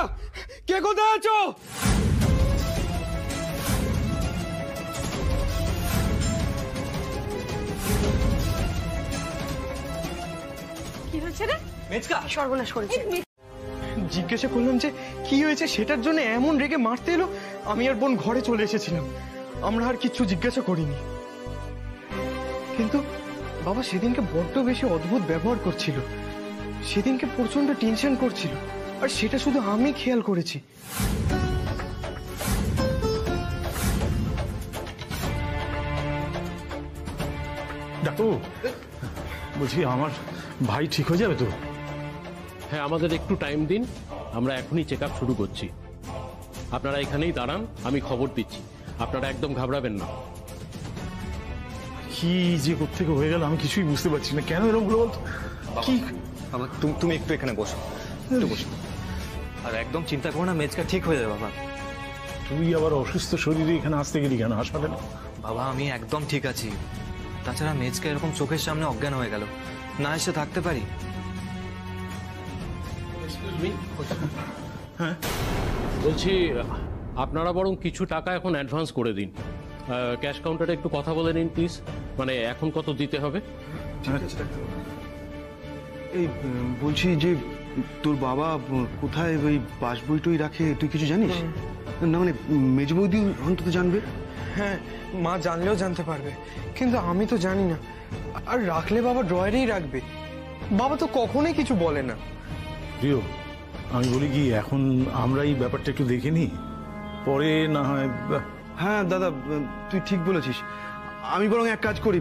কে কোথায় আছো? কি হয়েছে রে? মেচকা সর্বনাশ করেছে। জিজ্ঞাসা করলাম যে কি হয়েছে, সেটার জন্য এমন রেগে মারতে এলো। আমি আর বোন ঘরে চলে এসেছিলাম, আমরা আর কিচ্ছু জিজ্ঞাসা করিনি। কিন্তু বাবা সেদিনকে বড্ড বেশি অদ্ভুত ব্যবহার করছিল, সেদিনকে প্রচন্ড টেনশন করছিল, আর সেটা শুধু আমি খেয়াল করেছি। ডাক্তারবাবু, বলছি আমার ভাই ঠিক হয়ে যাবে তো? হ্যাঁ, আমাদের একটু টাইম দিন, আমরা এখনই চেক আপ শুরু করছি। আপনারা এখানেই দাঁড়ান, আমি খবর দিচ্ছি। আপনারা একদম ঘাবড়াবেন না। কি যে কোত্থেকে হয়ে গেল আমি কিছুই বুঝতে পারছি না। কেন এরকম হলো বলতো? কি বাবা, তুমি একটু এখানে বসো, একটু বসো। আর একদম চিন্তা করো না, মেজকা ঠিক হয়ে যাবে বাবা। তুই আবার অসুস্থ শরীরে এখানে আসতে গেলি কেন হাসপাতালে? বাবা আমি একদম ঠিক আছি, তাছাড়া মেজকে এরকম চোখের সামনে অজ্ঞান হয়ে গেল, না এসে থাকতে পারি? হ্যাঁ বলছি আপনারা বরং কিছু টাকা এখন অ্যাডভান্স করে দিন, ক্যাশ কাউন্টারে একটু কথা বলে নিন প্লিজ, মানে এখন কত দিতে হবে। এই বলছি যে তোর বাবা কোথায় ওই পাস বইটই রাখে তুই কিছু জানিস? না মানে মেজ বৌদি অন্তত জানবে। হ্যাঁ মা জানলেও জানতে পারবে, কিন্তু আমি তো জানি না। আর রাখলে বাবা ড্রয়ারেই রাখবে, বাবা তো কখনোই কিছু বলে না। প্রিয় আমি বলি কি এখন আমরা এই ব্যাপারটা একটু দেখে নিই, পরে না হয়। হ্যাঁ দাদা তুই ঠিক বলেছিস, আমি বরং এক কাজ করি,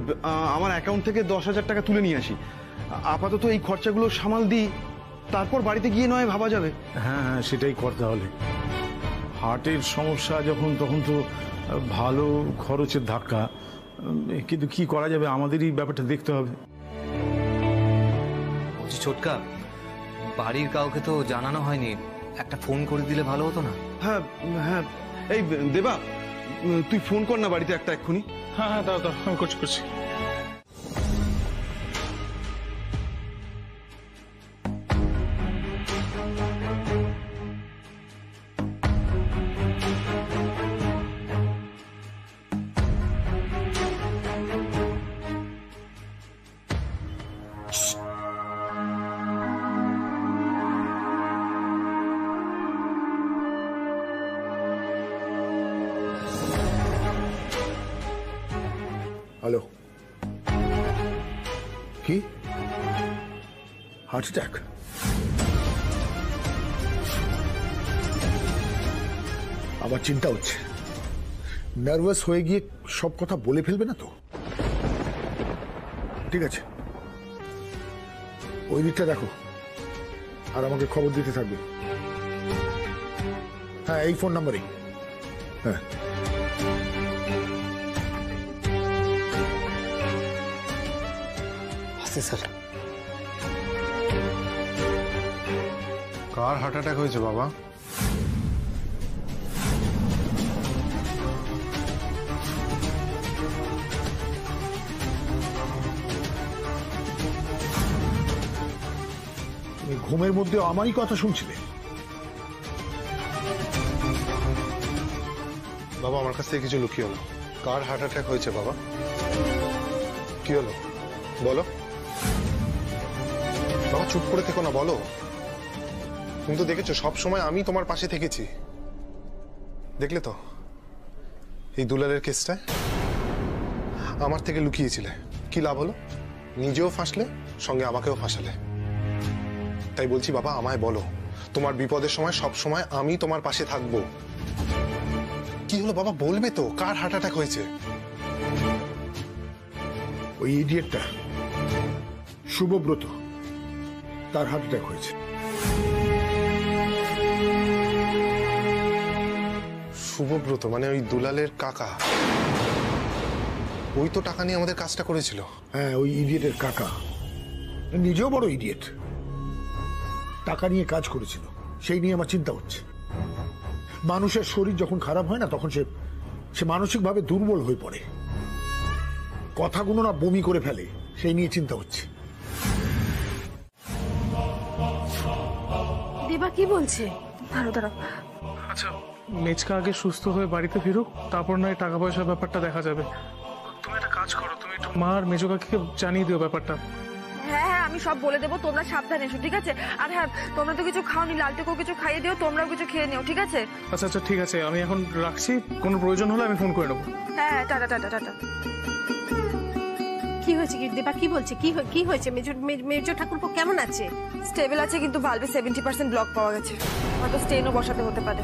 আমার অ্যাকাউন্ট থেকে 10,000 টাকা তুলে নিয়ে আসি, আপাতত এই খরচাগুলো সামাল দিই, তারপর বাড়িতে গিয়ে নয় ভাবা যাবে। হ্যাঁ হ্যাঁ সেটাই করতে হলে, হার্টের সমস্যা যখন তখন তো ভালো খরচের ধাক্কা, কিন্তু কি করা যাবে আমাদেরই ব্যাপারটা দেখতে হবে। বলছি ছোটকা, বাড়ির কাউকে তো জানানো হয়নি, একটা ফোন করে দিলে ভালো হতো না? হ্যাঁ হ্যাঁ এই দেবা তুই ফোন কর না বাড়িতে একটা এক্ষুনি। হ্যাঁ হ্যাঁ দাও দাও আমি করছি। হ্যালো, কি হার্ট অ্যাটাক? আবার চিন্তা হচ্ছে, নার্ভাস হয়ে গিয়ে সব কথা বলে ফেলবে না তো? ঠিক আছে ওই দিকটা দেখো আর আমাকে খবর দিতে থাকবে। হ্যাঁ এই ফোন নাম্বারেই। হ্যাঁ স্যার কার হার্ট অ্যাটাক হয়েছে বাবা? তুমি ঘুমের মধ্যে আমারই কথা শুনছিলে? বাবা আমার কাছ থেকে কিছু লুকিয়ে হলো। কার হার্ট অ্যাটাক হয়েছে বাবা? কি হলো বলো বাবা, চুপ করে থেকো না, বলো। তুমি তো দেখেছো সব সময় আমি তোমার পাশে থেকেছি, দেখলে তো এই দুলালের কেসটায় আমার থেকে লুকিয়েছিলে, কি লাভ হলো? নিজেও ফাঁসলে, সঙ্গে আমাকেও ফাঁসালে। তাই বলছি বাবা আমায় বলো, তোমার বিপদের সময় সব সময় আমি তোমার পাশে থাকবো। কি হলো বাবা বলবে তো, কার হার্ট অ্যাটাক হয়েছে? ওই ইডিয়েটটা শুভব্রত, তার হার্ট অ্যাটাক হয়েছে। শুভব্রত মানে ওই দুলালের কাকা? ওই তো টাকা নিয়ে আমাদের কাজটা করেছিল। হ্যাঁ ওই ইডিয়েটের কাকা, নিজেও বড় ইডিয়েট, টাকা নিয়ে কাজ করেছিল, সেই নিয়ে আমার চিন্তা হচ্ছে। মানুষের শরীর যখন খারাপ হয় না তখন সে মানসিকভাবে দুর্বল হয়ে পড়ে, কথাগুলো না বমি করে ফেলে, সেই নিয়ে চিন্তা হচ্ছে। দেবা কি বলছে? দাঁড়াও দাঁড়াও, আচ্ছা মেজকা আগে সুস্থ হয়ে বাড়িতে ফিরুক, তারপর নয় টাকা পয়সার ব্যাপারটা দেখা যাবে। তুমি একটা কাজ করো, তুমি একটু মা আর মেজো কাকিকে জানিয়ে দিও ব্যাপারটা। হ্যাঁ হ্যাঁ আমি সব বলে দেবো, তোমরা সাবধানে এসো ঠিক আছে? আর হ্যাঁ তোমরা তো কিছু খাওনি, লালটুকেও কিছু খাইয়ে দিও, তোমরাও কিছু খেয়ে নিও ঠিক আছে? আচ্ছা আচ্ছা ঠিক আছে, আমি এখন রাখছি, কোনো প্রয়োজন হলে আমি ফোন করে নেবো। হ্যাঁ হ্যাঁ টাটা টাটা টাটা। কি হয়েছে দেবা, কি বলছে? কি হয়েছে? মেজো ঠাকুরপো কেমন আছে? স্টেবল আছে, কিন্তু ভালভে 70% ব্লক পাওয়া গেছে, হয়তো স্টেনও বসাতে হতে পারে।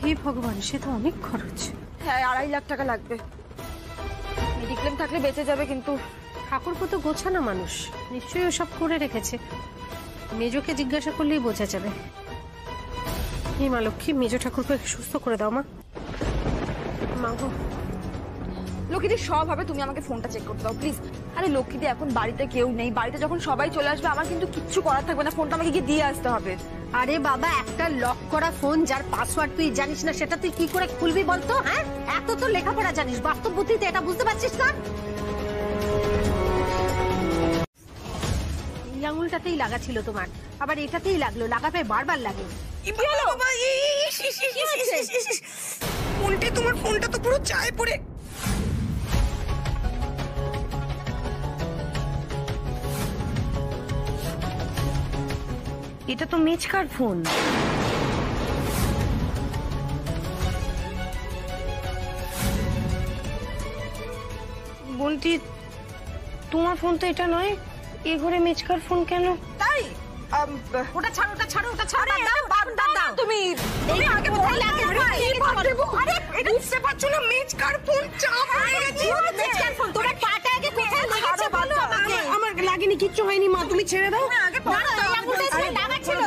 হে ভগবান, সে তো অনেক খরচ। হ্যাঁ 2.5 লাখ টাকা লাগবে, মেডিক্লেম থাকলে বেঁচে যাবে, কিন্তু ঠাকুরপো তো গোছানো মানুষ, নিশ্চয়ই ওসব করে রেখেছে। মেজোকে জিজ্ঞাসা করলেই বোঝা যাবে। হে মা লক্ষ্মী, মেজো ঠাকুরপোকে সুস্থ করে দাও মা। মা গো লক্ষ্মীদি সব হবে, তুমি আমাকে ফোনটা চেক করতে দাও প্লিজ। আরে লক্ষ্মীদি এখন বাড়িতে কেউ নেই, বাড়িতে যখন সবাই চলে আসবে আমার কিন্তু কিচ্ছু করার থাকবে না, ফোনটা আমাকে গিয়ে দিয়ে আসতে হবে। আরে বাবা, একটা লক করা ফোন যার পাসওয়ার্ড তুই জানিস না সেটা তুই কি করে খুলবি বলতো? হ্যাঁ, এত তো লেখাপড়া জানিস, বাস্তব বুদ্ধিতে এটা বুঝতে পারছিস না? এই আঙুলটাতেই লাগা ছিল তোমার, আবার এটাতেই লাগলো, লাগাতে বারবার লাগে। ফোনটা, তোমার ফোনটা তো পুরো চায় পড়ে। এটা তো মেচকার ফোন। বন্টি, তোমার ফোন তো এটা নয়, এ ঘরে মেচকার ফোন কেন? তাই ওটা ছাড়ো, ওটা ছাড়ো, ওটা ছাড়ো, দাও তুমি আগে বললে আগে আরে এটা বুঝতে পারছো না? মেচকার ফোন চাপ হয়ে গেছে। মেচকার ফোন তোমার পাটা আগে কোথায় লেগেছে বলো আমাকে। আমার লাগেনি, কিচ্ছু হয়নি মা, তুমি ছেড়ে দাও। আগে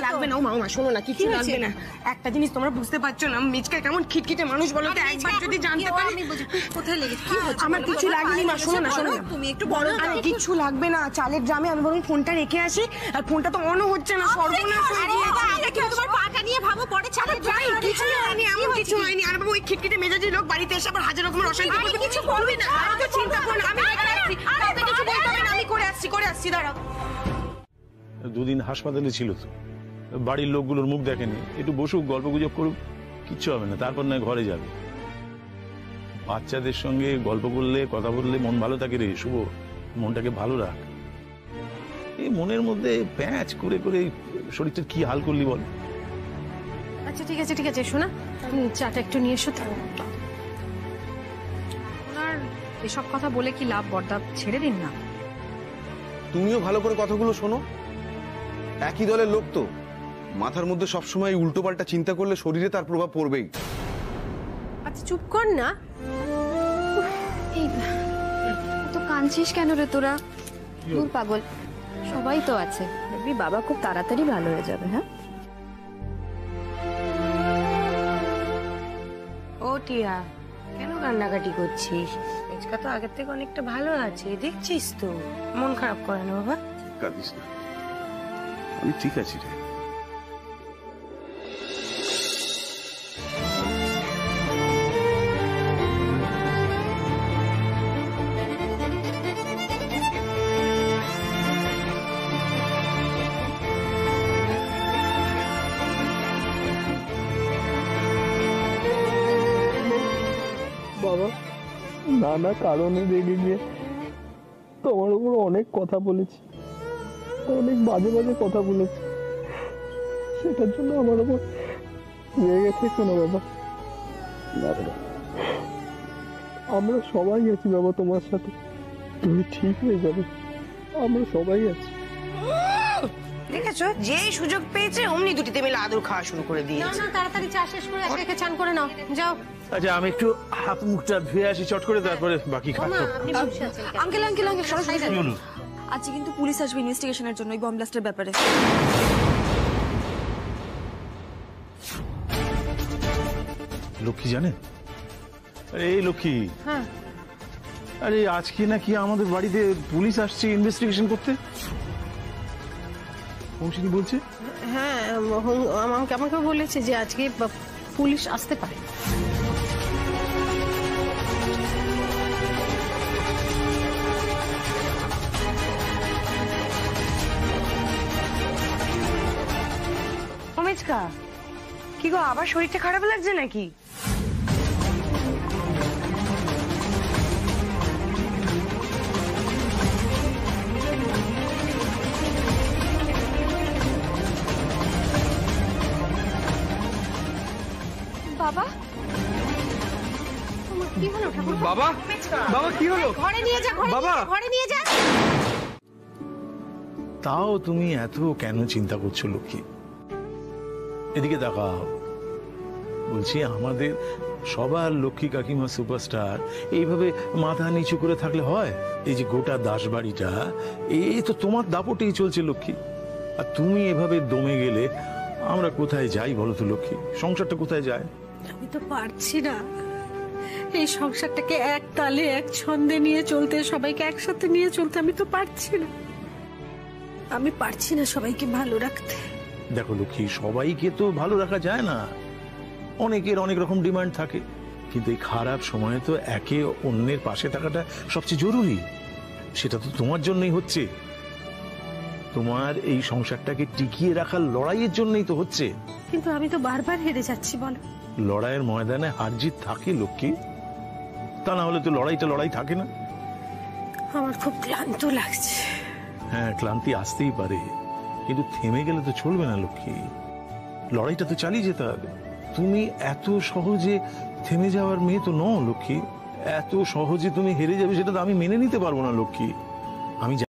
লাগবে না মা, শোনো না, কিছু লাগবে না। একটা জিনিস তোমরা বুঝতে পারছো না, মেচকা কেমন খিটখিটে মানুষ বলো তো, একবার যদি জানতে পারি। আমি বুঝি কোথায় লেগেছে, কি হচ্ছে? আমার কিছু লাগেনি মা, শোনো না, শোনো না, তুমি একটু বলো। আরে কিছু লাগবে না, চালের ড্রামে আমি বরং ফোনটা রেখে আসি। আর ফোনটা তো অনও হচ্ছে না, সর্বনাশ হয়ে গিয়েছে। আরে কিন্তু তোমার পাটা নিয়ে ভাবো, পরে ছাড়ে যাই। কিছু হয়নি, এমন কিছু হয়নি। আর বাবা, ওই খিটখিটে মেজাজি লোক বাড়িতে এসে আবার হাজার রকমের অশান্তি করবে। কিছু করবে না, আমি তো চিন্তা করো না, আমি রেখে আসছি। আরে কিছু বলতে হবে না, আমি করে আসছি, দাঁড়াও। দুদিন হাসপাতালে ছিল তো, বাড়ির লোকগুলোর মুখ দেখেনি, একটু বসুক, গল্প গুজব করুক, কিচ্ছু হবে না, তারপর নয় ঘরে যাবে। বাচ্চাদের সঙ্গে গল্প করলে, কথা বললে মন ভালো থাকে রে শুভ, মনটাকে ভালো রাখ। এই মনের মধ্যে প্যাঁচ করে করে শরীরটার কি হাল করলি বল। আচ্ছা ঠিক আছে, ঠিক আছে, শোনা, তুমি চাটা একটু নিয়ে এসো। ওনার এসব কথা বলে কি লাভ বর্দা, ছেড়ে দিন না। তুমিও ভালো করে কথাগুলো শোনো, একই দলের লোক তো, মাথার মধ্যে সবসময় উল্টোপাল্টা চিন্তা করলে শরীরে তার প্রভাব পড়বেই। আচ্ছা চুপ কর না। এই তো কাঁদছিস কেন রে তোরা? দূর পাগল, সবাই তো আছে, দেখবি বাবা খুব তাড়াতাড়ি ভালো হয়ে যাবে। হ্যাঁ ও টিয়া, কেন কান্নাকাটি করছিস? মেচকা তো আগের থেকে অনেকটা ভালো আছে, দেখছিস তো। মন খারাপ করে না বাবা। কাঁদিস না, আমি ঠিক আছি রে। বাবা, নানা কারণে রেগে গিয়ে তোমার উপর অনেক কথা বলেছি, অনেক বাজে বাজে কথা বলেছি, সেটার জন্য আমার উপর রেগে থেকো না বাবা। আমরা সবাই আছি বাবা তোমার সাথে, তুমি ঠিক হয়ে যাবে, আমরা সবাই আছি। দেখেছো, যে সুযোগ পেয়েছে অমনি দুটিতে মিলে আদর খাওয়া শুরু করে দিয়েছে। না, তাড়াতাড়ি চা শেষ করে একে চান করে নাও, যাও। আচ্ছা আমি একটু হাত মুখটা ধুয়ে আসি চট করে, তারপরে বাকি খাবো। আঙ্কেল আঙ্কেল আঙ্কেল সরাসরি আজকে কিন্তু পুলিশ আসবে ইনভেস্টিগেশনের জন্য এই বম ব্লাস্টের ব্যাপারে। লক্ষ্মী জানে? এই লক্ষ্মী, আরে আজকে নাকি আমাদের বাড়িতে পুলিশ আসছে ইনভেস্টিগেশন করতে, পৌঁছিনি বলছে। হ্যাঁ, আমাকে বলেছে যে আজকে পুলিশ আসতে পারে। মেচকা, কি গো, আবার শরীরটা খারাপ লাগছে নাকি? বাবা, কি হলো ঠাকুর? বাবা, বাবা কি হলো? ঘরে নিয়ে যা, ঘরে নিয়ে যা। তাও তুমি এত কেন চিন্তা করছো লক্ষ্মী? এদিকে তাকাও, বলছি আমাদের সবার লক্ষ্মী কাকিমা সুপারস্টার এইভাবে মাথা নিচু করে থাকলে হয়? এই যে গোটা দাসবাড়িটা এই তো তোমার দাপটেই চলছে লক্ষ্মী, আর তুমি এভাবে দমে গেলে আমরা কোথায় যাই বলো তো লক্ষ্মী? সংসারটা কোথায় যায়? আমি তো পারছি না এই সংসারটাকে এক তালে এক ছন্দে নিয়ে চলতে, সবাইকে একসাথে নিয়ে চলতে। আমি তো পারছি না, আমি পারছি না সবাইকে ভালো রাখতে। দেখো লক্ষ্মী, সবাইকে তো ভালো রাখা যায় না, অনেকের অনেক রকম ডিমান্ড থাকে, কিন্তু এই খারাপ সময়ে তো একে অন্যের পাশে থাকাটা সবচেয়ে জরুরি। সেটা তো তোমার জন্যই হচ্ছে, তোমার এই সংসারটাকে টিকিয়ে রাখার লড়াইয়ের জন্যই তো হচ্ছে। কিন্তু আমি তো বারবার হেরে যাচ্ছি বলো। লড়াইয়ের ময়দানে হার জিত থাকে লক্ষ্মী, তা না হলে তো লড়াই থাকে না। আমার খুব ক্লান্ত লাগছে। হ্যাঁ, ক্লান্তি আসতেই পারে, কিন্তু থেমে গেলে তো চলবে না লক্ষ্মী, লড়াইটা তো চালিয়ে যেতে হবে। তুমি এত সহজে থেমে যাওয়ার মেয়ে তো নও লক্ষ্মী, এত সহজে তুমি হেরে যাবে সেটা তো আমি মেনে নিতে পারবো না লক্ষ্মী। আমি